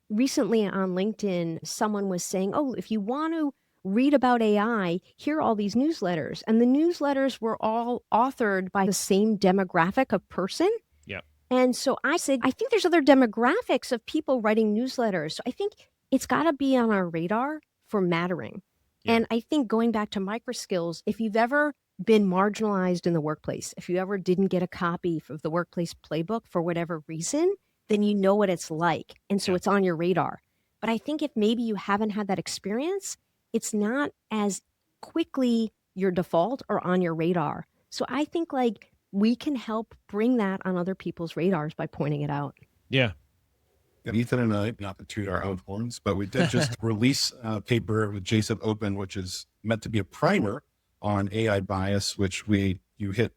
Recently on LinkedIn, someone was saying, oh, if you want to read about AI, here are all these newsletters. And the newsletters were all authored by the same demographic of person.
Yeah.
And so I said, I think there's other demographics of people writing newsletters. So I think it's got to be on our radar for mattering. Yeah. And I think going back to MicroSkills, if you've ever been marginalized in the workplace, if you ever didn't get a copy of the workplace playbook for whatever reason, then you know what it's like. And so it's on your radar. But I think if maybe you haven't had that experience, it's not as quickly your default or on your radar. So I think like we can help bring that on other people's radars by pointing it out.
Yeah.
Ethan and I, not to toot our own horns, but we did just release a paper with JSIP Open, which is meant to be a primer on AI bias, which you hit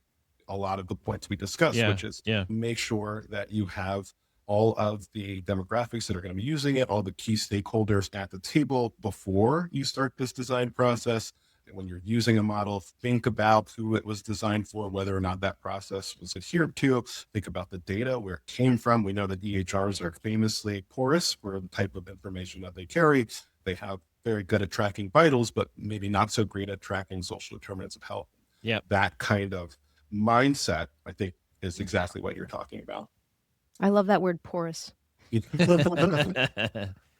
a lot of the points we discussed, which is make sure that you have all of the demographics that are going to be using it, all the key stakeholders at the table before you start this design process. And when you're using a model, think about who it was designed for, whether or not that process was adhered to. Think about the data, where it came from. We know that EHRs are famously porous for the type of information that they carry. They have very good at tracking vitals, but maybe not so great at tracking social determinants of health.
Yeah.
That kind of mindset, I think, is exactly what you're talking about.
I love that word, porous.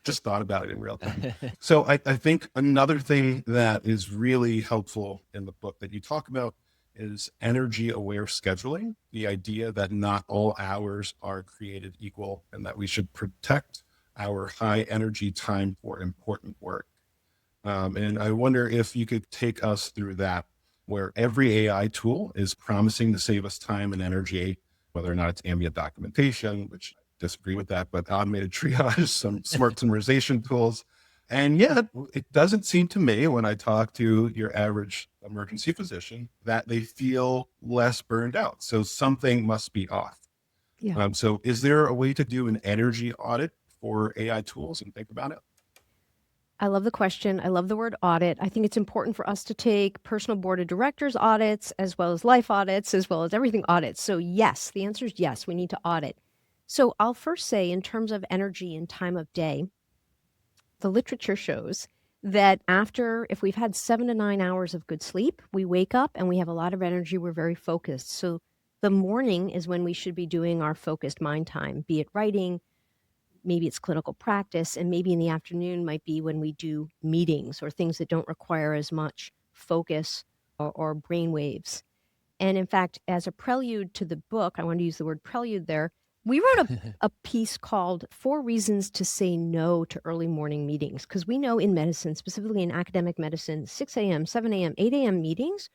Just thought about it in real time. So I think another thing that is really helpful in the book that you talk about is energy aware scheduling. The idea that not all hours are created equal and that we should protect our high energy time for important work. And I wonder if you could take us through that, where every AI tool is promising to save us time and energy, whether or not it's ambient documentation, which I disagree with that, but automated triage, some smart summarization tools. And yet it doesn't seem to me, when I talk to your average emergency physician, that they feel less burned out. So something must be off.
Yeah.
So is there a way to do an energy audit for AI tools and think about it?
I love the question. I love the word audit. I think it's important for us to take personal board of directors audits, as well as life audits, as well as everything audits. So yes, the answer is yes, we need to audit. So I'll first say, in terms of energy and time of day, the literature shows that if we've had 7 to 9 hours of good sleep, we wake up and we have a lot of energy. We're very focused. So the morning is when we should be doing our focused mind time, be it writing, maybe it's clinical practice, and maybe in the afternoon might be when we do meetings or things that don't require as much focus or brain waves. And in fact, as a prelude to the book, I want to use the word prelude there, we wrote a piece called 4 Reasons to Say No to Early Morning Meetings, because we know in medicine, specifically in academic medicine, 6 a.m., 7 a.m., 8 a.m. meetings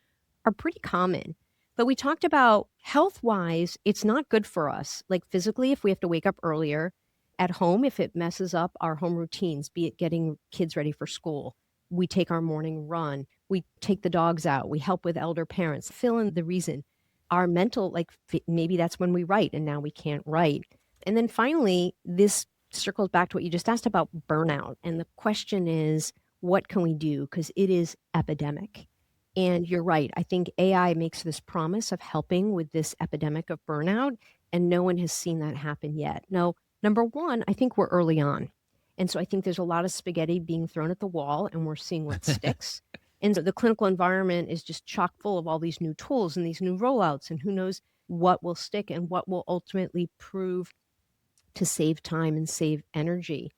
are pretty common. But we talked about health-wise, it's not good for us, like physically if we have to wake up earlier. At home, if it messes up our home routines, be it getting kids ready for school, we take our morning run, We take the dogs out. We help with elder parents. Fill in the reason. Our mental, like maybe that's when we write and now we can't write. And then finally, this circles back to what you just asked about burnout. And the question is, what can we do? Because it is epidemic. And you're right. I think AI makes this promise of helping with this epidemic of burnout, and no one has seen that happen yet. Now, number one, I think we're early on. And so I think there's a lot of spaghetti being thrown at the wall, and we're seeing what sticks. And so the clinical environment is just chock full of all these new tools and these new rollouts, and who knows what will stick and what will ultimately prove to save time and save energy.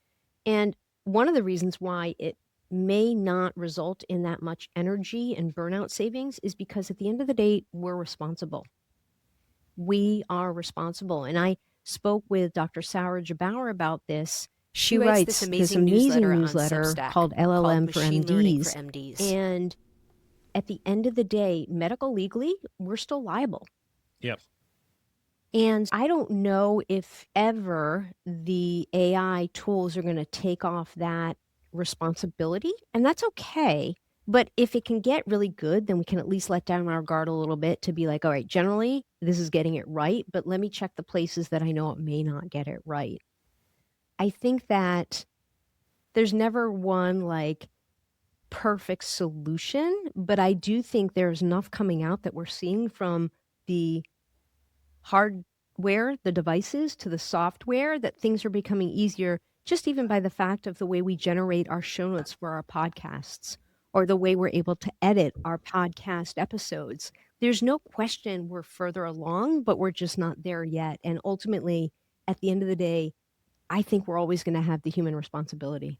And one of the reasons why it may not result in that much energy and burnout savings is because at the end of the day, we're responsible. We are responsible. And I spoke with Dr. Sarah Jabauer about this. She writes this amazing newsletter called LLM for MDs. And at the end of the day, medical legally, we're still liable.
Yep.
And I don't know if ever the AI tools are going to take off that responsibility, and that's okay. But if it can get really good, then we can at least let down our guard a little bit to be like, all right, generally this is getting it right, but let me check the places that I know it may not get it right. I think that there's never one like perfect solution, but I do think there's enough coming out that we're seeing from the hardware, the devices, to the software, that things are becoming easier, just even by the fact of the way we generate our show notes for our podcasts, or the way we're able to edit our podcast episodes. There's no question we're further along, but we're just not there yet. And ultimately, at the end of the day, I think we're always going to have the human responsibility.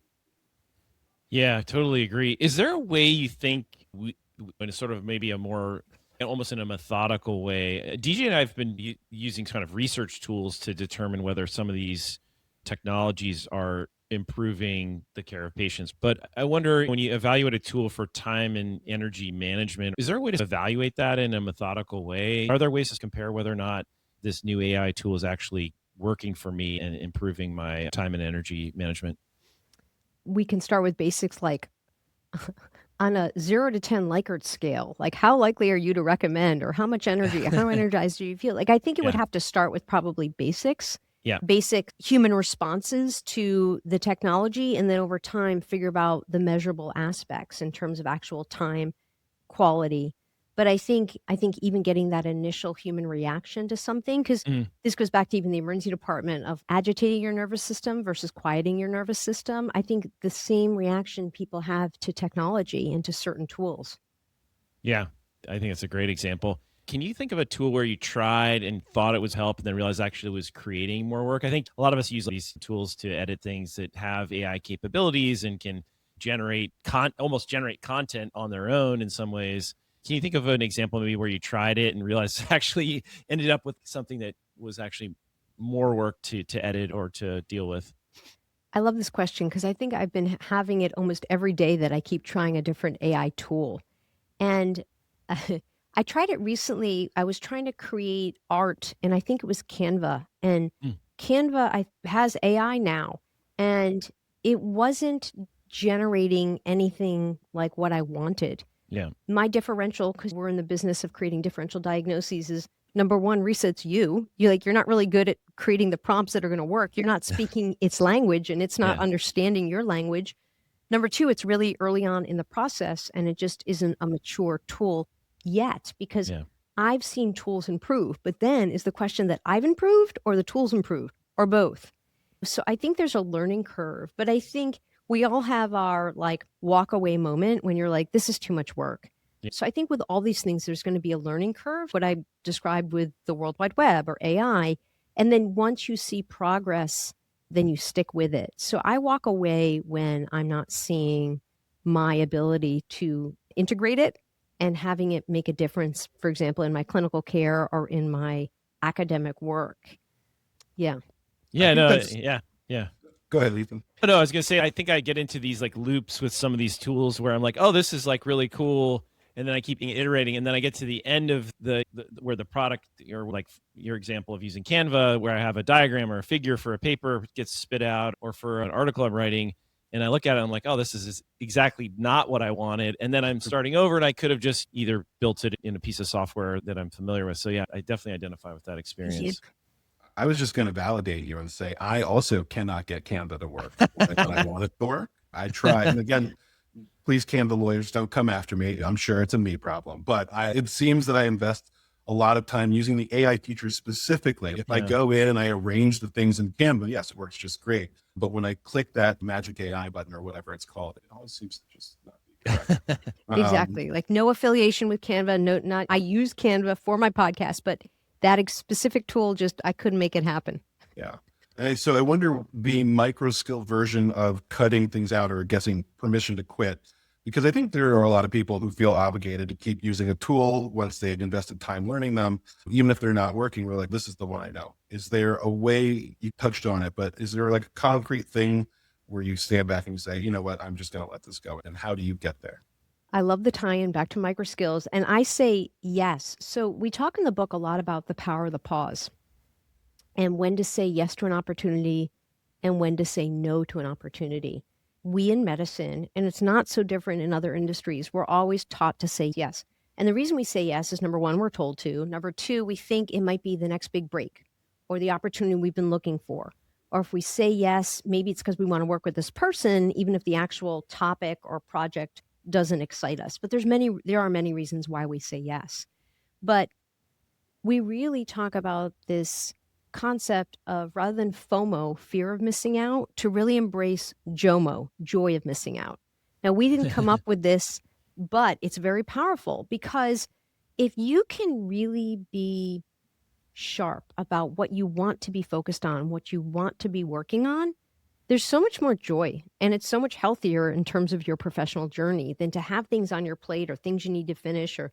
Yeah, I totally agree. Is there a way you think in sort of maybe a more almost in a methodical way? DJ and I have been using kind of research tools to determine whether some of these technologies are improving the care of patients. But I wonder, when you evaluate a tool for time and energy management, is there a way to evaluate that in a methodical way? Are there ways to compare whether or not this new AI tool is actually working for me and improving my time and energy management?
We can start with basics like on a 0 to 10 Likert scale, like how likely are you to recommend, or how much energy, how energized do you feel? Like, I think it would have to start with probably basics.
Yeah.
Basic human responses to the technology, and then over time figure out the measurable aspects in terms of actual time, quality. But I think even getting that initial human reaction to something, because this goes back to even the emergency department of agitating your nervous system versus quieting your nervous system. I think the same reaction people have to technology and to certain tools.
Yeah, I think that's a great example. Can you think of a tool where you tried and thought it was help and then realized actually it was creating more work? I think a lot of us use these tools to edit things that have AI capabilities and can generate almost generate content on their own in some ways. Can you think of an example maybe where you tried it and realized actually ended up with something that was actually more work to edit or to deal with?
I love this question because I think I've been having it almost every day that I keep trying a different AI tool. And I tried it recently. I was trying to create art, and I think it was Canva. And Canva has AI now, and it wasn't generating anything like what I wanted.
Yeah.
My differential, because we're in the business of creating differential diagnoses, is number one, Resa, it's you. You're not really good at creating the prompts that are going to work. You're not speaking its language, and it's not understanding your language. Number two, it's really early on in the process, and it just isn't a mature tool yet, because I've seen tools improve. But then is the question that I've improved or the tools improved, or both? So I think there's a learning curve, but I think we all have our like walk away moment when you're like, this is too much work. Yeah. So I think with all these things, there's going to be a learning curve, what I described with the World Wide Web or AI. And then once you see progress, then you stick with it. So I walk away when I'm not seeing my ability to integrate it and having it make a difference, for example, in my clinical care or in my academic work. Yeah.
Yeah, yeah.
Go ahead, Ethan.
No, I was going to say, I think I get into these like loops with some of these tools where I'm like, oh, this is like really cool. And then I keep iterating. And then I get to the end of where the product, or like your example of using Canva, where I have a diagram or a figure for a paper gets spit out, or for an article I'm writing. And I look at it, I'm like, oh, this is exactly not what I wanted. And then I'm starting over, and I could have just either built it in a piece of software that I'm familiar with. So yeah, I definitely identify with that experience.
I was just going to validate you and say, I also cannot get Canva to work when I want it to work. I try. And again, please, Canva lawyers, don't come after me. I'm sure it's a me problem, but it seems that I invest a lot of time using the AI features specifically. If I go in and I arrange the things in Canva, yes, it works just great. But when I click that magic AI button or whatever it's called, it always seems to just not be correct.
Exactly. Like no affiliation with Canva. No, I use Canva for my podcast, but that specific tool, I couldn't make it happen.
Yeah. And so I wonder the MicroSkill version of cutting things out or guessing permission to quit, because I think there are a lot of people who feel obligated to keep using a tool once they've invested time learning them, even if they're not working. We're like, this is the one I know. Is there a way, you touched on it, but is there like a concrete thing where you stand back and you say, you know what, I'm just going to let this go? And how do you get there?
I love the tie-in back to MicroSkills. And I say yes. So we talk in the book a lot about the power of the pause and when to say yes to an opportunity and when to say no to an opportunity. We in medicine, and it's not so different in other industries, we're always taught to say yes. And the reason we say yes is, number one, we're told to. Number two, we think it might be the next big break or the opportunity we've been looking for. Or if we say yes, maybe it's because we want to work with this person, even if the actual topic or project doesn't excite us. But there are many reasons why we say yes. But we really talk about this concept of, rather than FOMO, fear of missing out, to really embrace JOMO, joy of missing out. Now, we didn't come up with this, but it's very powerful, because if you can really be sharp about what you want to be focused on, what you want to be working on, there's so much more joy, and it's so much healthier in terms of your professional journey than to have things on your plate or things you need to finish, or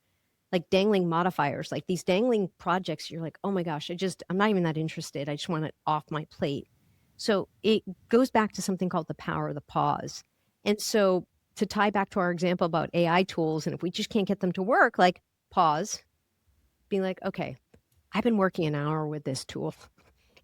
like dangling modifiers, like these dangling projects. You're like, oh my gosh, I'm not even that interested. I just want it off my plate. So it goes back to something called the power of the pause. And so to tie back to our example about AI tools, and if we just can't get them to work, like pause, being like, okay, I've been working an hour with this tool.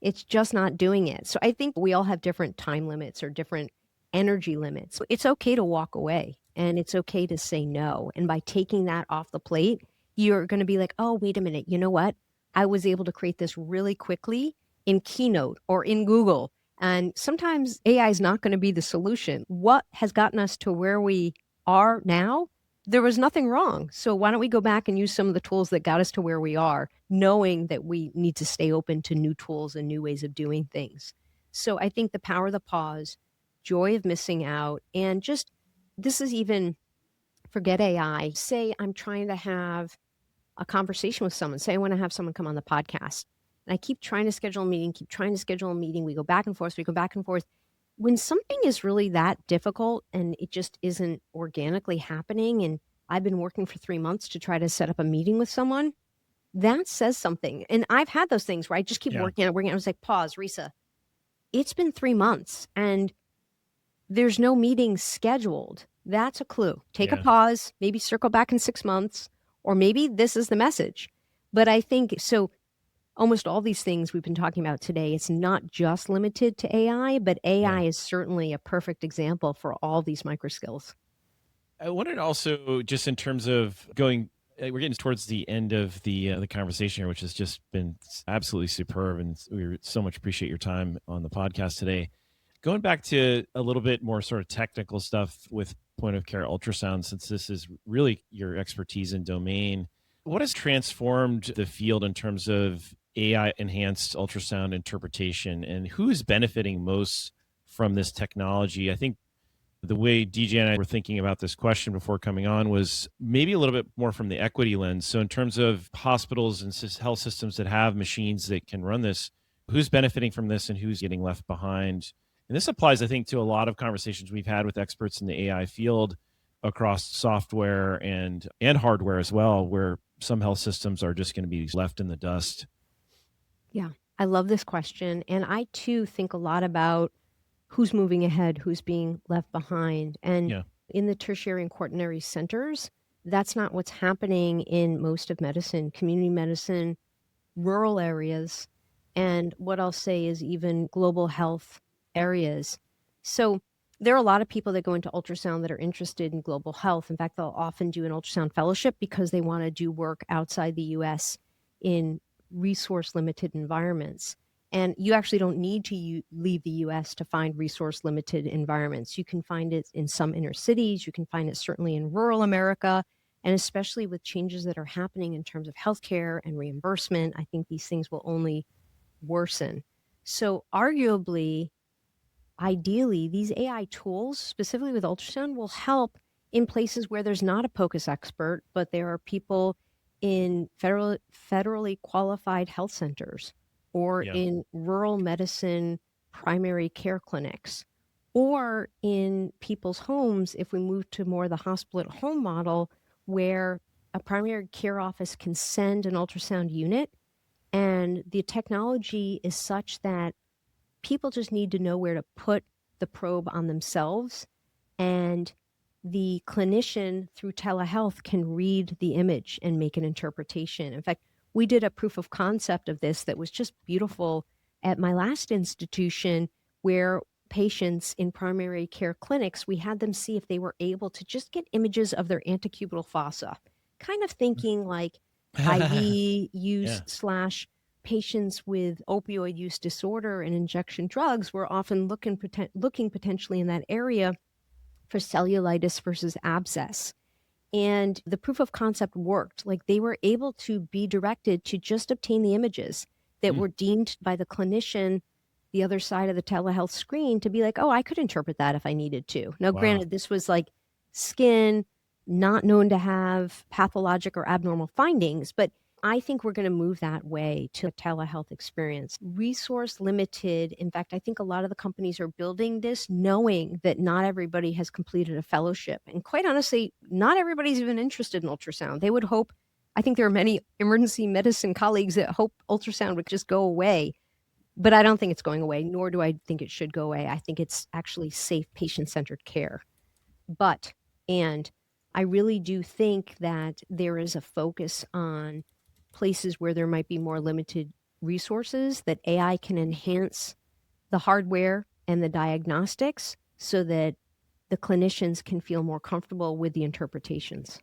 It's just not doing it. So I think we all have different time limits or different energy limits. So it's okay to walk away, and it's okay to say no. And by taking that off the plate, you're going to be like, oh, wait a minute. You know what? I was able to create this really quickly in Keynote or in Google. And sometimes AI is not going to be the solution. What has gotten us to where we are now? There was nothing wrong. So why don't we go back and use some of the tools that got us to where we are, knowing that we need to stay open to new tools and new ways of doing things. So I think the power of the pause, joy of missing out, and just, this is even, forget AI. Say I'm trying to have a conversation with someone. Say I want to have someone come on the podcast. And I keep trying to schedule a meeting, We go back and forth. When something is really that difficult and it just isn't organically happening, and I've been working for 3 months to try to set up a meeting with someone, that says something. And I've had those things where I just keep working on it. I was like, pause, Resa, it's been 3 months and there's no meeting scheduled. That's a clue. Take a pause, maybe circle back in 6 months, or maybe this is the message. But I think, so almost all these things we've been talking about today, it's not just limited to AI, but AI is certainly a perfect example for all these microskills.
I wanted also, just in terms of we're getting towards the end of the conversation here, which has just been absolutely superb, and we so much appreciate your time on the podcast today. Going back to a little bit more sort of technical stuff with point of care ultrasound, since this is really your expertise and domain, what has transformed the field in terms of AI enhanced ultrasound interpretation, and who is benefiting most from this technology? I think the way DJ and I were thinking about this question before coming on was maybe a little bit more from the equity lens. So in terms of hospitals and health systems that have machines that can run this, who's benefiting from this and who's getting left behind? And this applies, I think, to a lot of conversations we've had with experts in the AI field across software and hardware as well, where some health systems are just going to be left in the dust.
Yeah, I love this question. And I too think a lot about who's moving ahead, who's being left behind. And in the tertiary and quaternary centers, that's not what's happening in most of medicine, community medicine, rural areas, and what I'll say is even global health areas. So There are a lot of people that go into ultrasound that are interested in global health. In fact, they'll often do an ultrasound fellowship because they want to do work outside the US in resource limited environments. And you actually don't need to leave the US to find resource limited environments. You can find it in some inner cities, you can find it certainly in rural America, and especially with changes that are happening in terms of healthcare and reimbursement, I think these things will only worsen. So arguably, ideally, these AI tools, specifically with ultrasound, will help in places where there's not a POCUS expert, but there are people in federally qualified health centers or
Yeah.
in rural medicine primary care clinics or in people's homes if we move to more the hospital at home model where a primary care office can send an ultrasound unit and the technology is such that people just need to know where to put the probe on themselves. And the clinician through telehealth can read the image and make an interpretation. In fact, we did a proof of concept of this that was just beautiful at my last institution where patients in primary care clinics, we had them see if they were able to just get images of their antecubital fossa, kind of thinking like IV use
Yeah.
/ patients with opioid use disorder and injection drugs were often looking potentially in that area for cellulitis versus abscess. And the proof of concept worked. Like they were able to be directed to just obtain the images that were deemed by the clinician, the other side of the telehealth screen, to be like, oh, I could interpret that if I needed to. Now,
Wow.
granted, this was like skin, not known to have pathologic or abnormal findings, but I think we're going to move that way to a telehealth experience. Resource limited. In fact, I think a lot of the companies are building this knowing that not everybody has completed a fellowship. And quite honestly, not everybody's even interested in ultrasound. They would hope, I think there are many emergency medicine colleagues that hope ultrasound would just go away. But I don't think it's going away, nor do I think it should go away. I think it's actually safe patient-centered care. And I really do think that there is a focus on places where there might be more limited resources, that AI can enhance the hardware and the diagnostics so that the clinicians can feel more comfortable with the interpretations.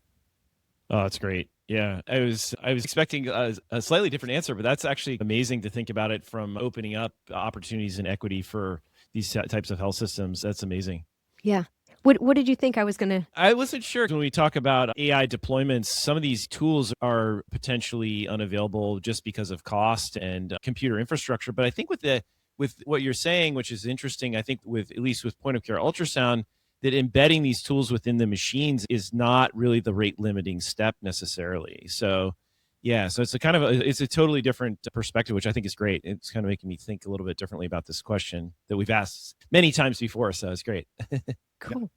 Oh, that's great. Yeah, I was expecting a slightly different answer, but that's actually amazing to think about it from opening up opportunities and equity for these types of health systems. That's amazing.
Yeah. What did you think I was going to?
I wasn't sure when we talk about AI deployments, some of these tools are potentially unavailable just because of cost and computer infrastructure. But I think with what you're saying, which is interesting, I think with at least with point of care ultrasound, that embedding these tools within the machines is not really the rate limiting step necessarily. So yeah, so it's a kind of it's a totally different perspective, which I think is great. It's kind of making me think a little bit differently about this question that we've asked many times before. So it's great.
Cool.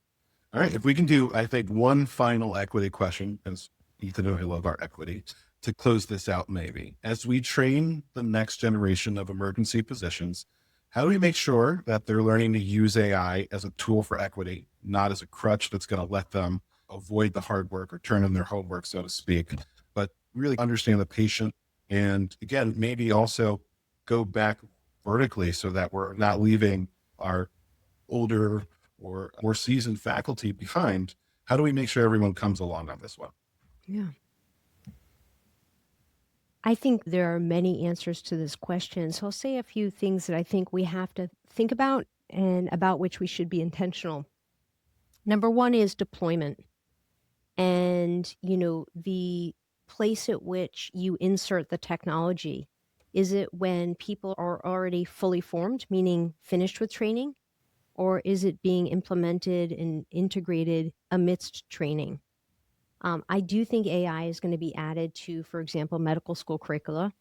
All right. If we can do, I think, one final equity question, because Ethan and I love our equity, to close this out maybe. As we train the next generation of emergency physicians, how do we make sure that they're learning to use AI as a tool for equity, not as a crutch that's going to let them avoid the hard work or turn in their homework, so to speak, but really understand the patient and, again, maybe also go back vertically so that we're not leaving our older or more seasoned faculty behind? How do we make sure everyone comes along on this one?
Yeah. I think there are many answers to this question. So I'll say a few things that I think we have to think about and about which we should be intentional. Number one is deployment. And, the place at which you insert the technology. Is it when people are already fully formed, meaning finished with training? Or is it being implemented and integrated amidst training? I do think AI is going to be added to, for example, medical school curricula.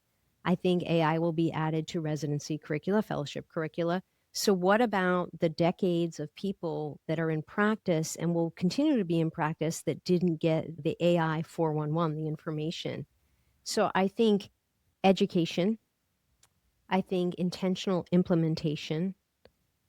I think AI will be added to residency curricula, fellowship curricula. So what about the decades of people that are in practice and will continue to be in practice that didn't get the AI 411, the information? So I think education, I think intentional implementation,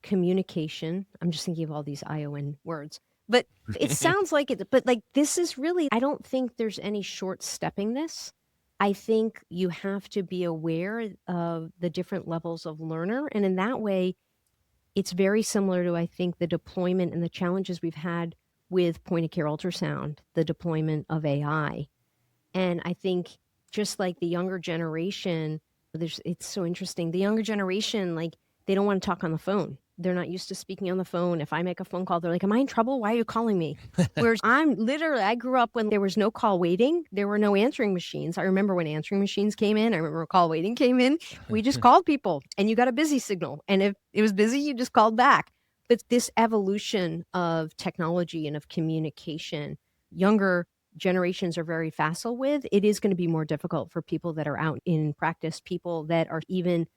communication. I'm just thinking of all these ION words, but it sounds like it, but like this is really, I don't think there's any short stepping this. I think you have to be aware of the different levels of learner. And in that way, it's very similar to, I think, the deployment and the challenges we've had with point of care ultrasound, the deployment of AI. And I think just like the younger generation, it's so interesting. The younger generation, like, they don't want to talk on the phone. They're not used to speaking on the phone. If I make a phone call, they're like, am I in trouble? Why are you calling me? Whereas I grew up when there was no call waiting. There were no answering machines. I remember when answering machines came in. I remember when call waiting came in. We just called people and you got a busy signal. And if it was busy, you just called back. But this evolution of technology and of communication, younger generations are very facile with. It is going to be more difficult for people that are out in practice, people that are even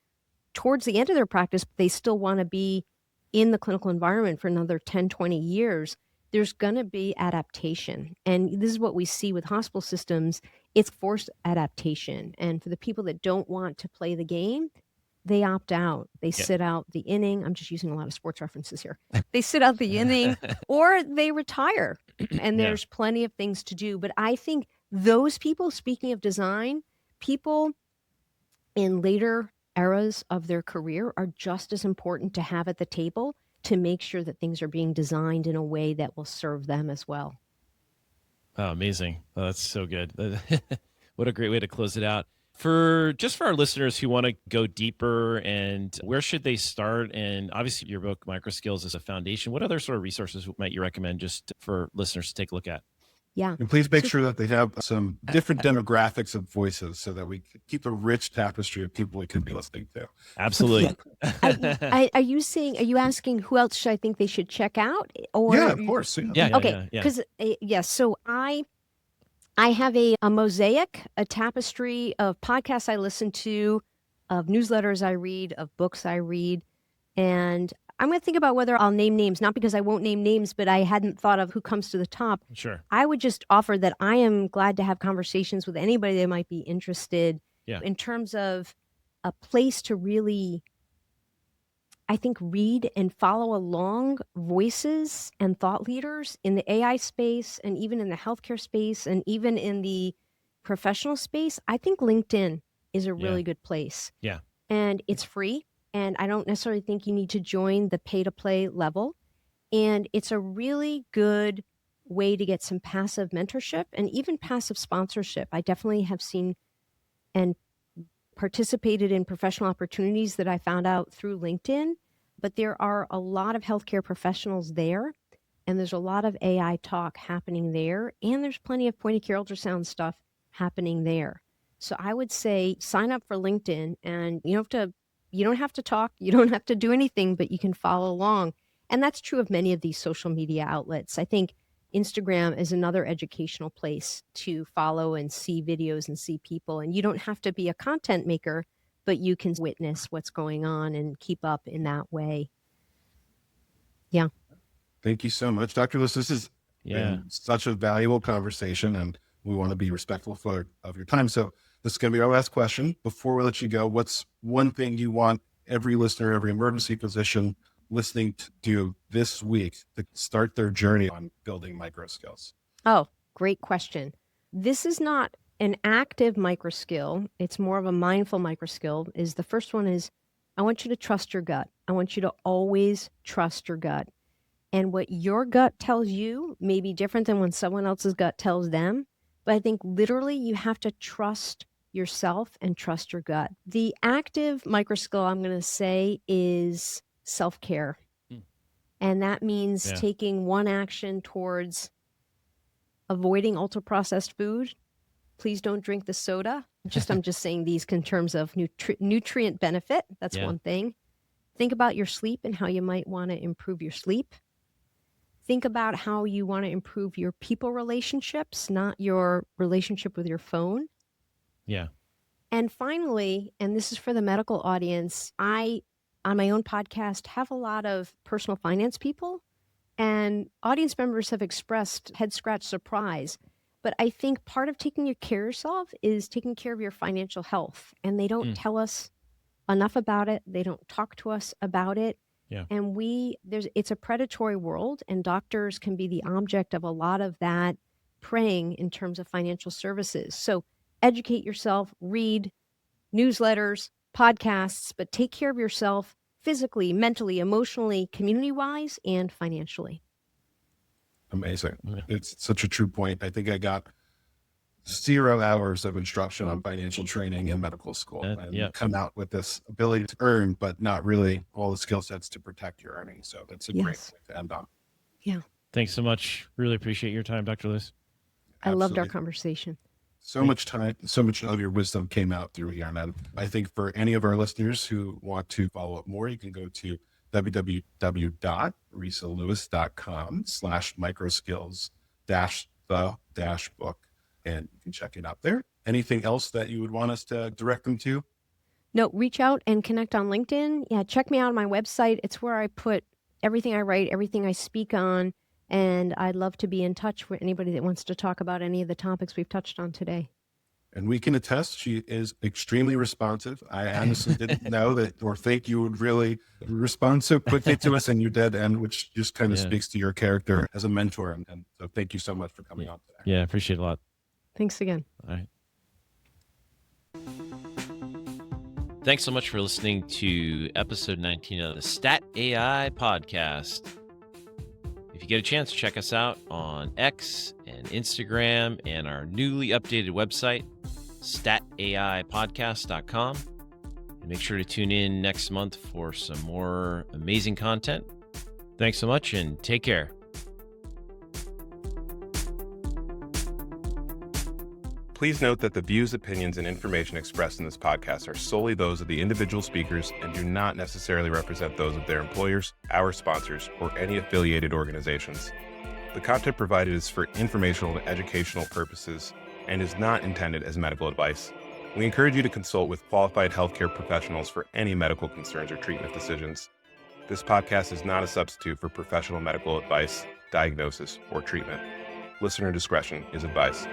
towards the end of their practice, they still want to be in the clinical environment for another 10, 20 years. There's going to be adaptation. And this is what we see with hospital systems. It's forced adaptation. And for the people that don't want to play the game, they opt out. They sit out the inning. I'm just using a lot of sports references here. They sit out the inning or they retire. And there's plenty of things to do. But I think those people, speaking of design, people in later eras of their career are just as important to have at the table to make sure that things are being designed in a way that will serve them as well.
Oh, amazing. Oh, that's so good. What a great way to close it out. For our listeners who want to go deeper, and where should they start? And obviously your book, MicroSkills, is a foundation. What other sort of resources might you recommend just for listeners to take a look at?
Yeah.
And please make sure that they have some different demographics of voices so that we keep a rich tapestry of people we could be listening to.
Absolutely.
Are you asking who else should I think they should check out? Or
Yeah, of course. Yeah.
Okay. Because so I have a mosaic, a tapestry of podcasts I listen to, of newsletters I read, of books I read, and I'm going to think about whether I'll name names, not because I won't name names, but I hadn't thought of who comes to the top.
Sure.
I would just offer that I am glad to have conversations with anybody that might be interested in terms of a place to really, I think, read and follow along voices and thought leaders in the AI space and even in the healthcare space and even in the professional space. I think LinkedIn is a really good place.
Yeah.
And it's free. And I don't necessarily think you need to join the pay-to-play level. And it's a really good way to get some passive mentorship and even passive sponsorship. I definitely have seen and participated in professional opportunities that I found out through LinkedIn. But there are a lot of healthcare professionals there. And there's a lot of AI talk happening there. And there's plenty of point-of-care ultrasound stuff happening there. So I would say sign up for LinkedIn, and you don't have to talk, you don't have to do anything, but you can follow along. And that's true of many of these social media outlets. I think Instagram is another educational place to follow and see videos and see people. And you don't have to be a content maker, but you can witness what's going on and keep up in that way. Yeah.
Thank you so much, Dr. Lewiss. This has been such a valuable conversation, and we want to be respectful of your time. So this is going to be our last question. Before we let you go, what's one thing you want every listener, every emergency physician listening to do this week to start their journey on building MicroSkills?
Oh, great question. This is not an active microskill. It's more of a mindful microskill. The first one is, I want you to trust your gut. I want you to always trust your gut. And what your gut tells you may be different than when someone else's gut tells them. But I think literally you have to trust yourself and trust your gut. The active microskill I'm going to say is self-care. And that means taking one action towards avoiding ultra-processed food. Please don't drink the soda. I'm just saying these in terms of nutrient benefit. That's one thing. Think about your sleep and how you might want to improve your sleep. Think about how you want to improve your people relationships, not your relationship with your phone.
Yeah.
And finally, and this is for the medical audience, I, on my own podcast, have a lot of personal finance people, and audience members have expressed head scratch surprise. But I think part of taking care of yourself is taking care of your financial health. And they don't tell us enough about it. They don't talk to us about it.
Yeah.
And it's a predatory world, and doctors can be the object of a lot of that preying in terms of financial services. So educate yourself, read newsletters, podcasts, but take care of yourself physically, mentally, emotionally, community-wise, and financially.
Amazing. It's such a true point. I think I got 0 hours of instruction on financial training in medical school and come out with this ability to earn, but not really all the skill sets to protect your earnings. So that's a great point to end on.
Yeah.
Thanks so much. Really appreciate your time, Dr. Lewiss.
I loved our conversation.
So much time, so much of your wisdom came out through here. And I think for any of our listeners who want to follow up more, you can go to www.resalewis.com/microskills-the-book. And you can check it out there. Anything else that you would want us to direct them to?
No, reach out and connect on LinkedIn. Yeah, check me out on my website. It's where I put everything I write, everything I speak on. And I'd love to be in touch with anybody that wants to talk about any of the topics we've touched on today.
And we can attest she is extremely responsive. I honestly didn't know that or think you would really respond so quickly to us, and you did, and which just kind of speaks to your character as a mentor. And so thank you so much for coming on today.
Yeah, appreciate it a lot.
Thanks again.
All right. Thanks so much for listening to episode 19 of the Stat AI podcast. If you get a chance, check us out on X and Instagram and our newly updated website, stataipodcast.com. And make sure to tune in next month for some more amazing content. Thanks so much and take care.
Please note that the views, opinions, and information expressed in this podcast are solely those of the individual speakers and do not necessarily represent those of their employers, our sponsors, or any affiliated organizations. The content provided is for informational and educational purposes and is not intended as medical advice. We encourage you to consult with qualified healthcare professionals for any medical concerns or treatment decisions. This podcast is not a substitute for professional medical advice, diagnosis, or treatment. Listener discretion is advised.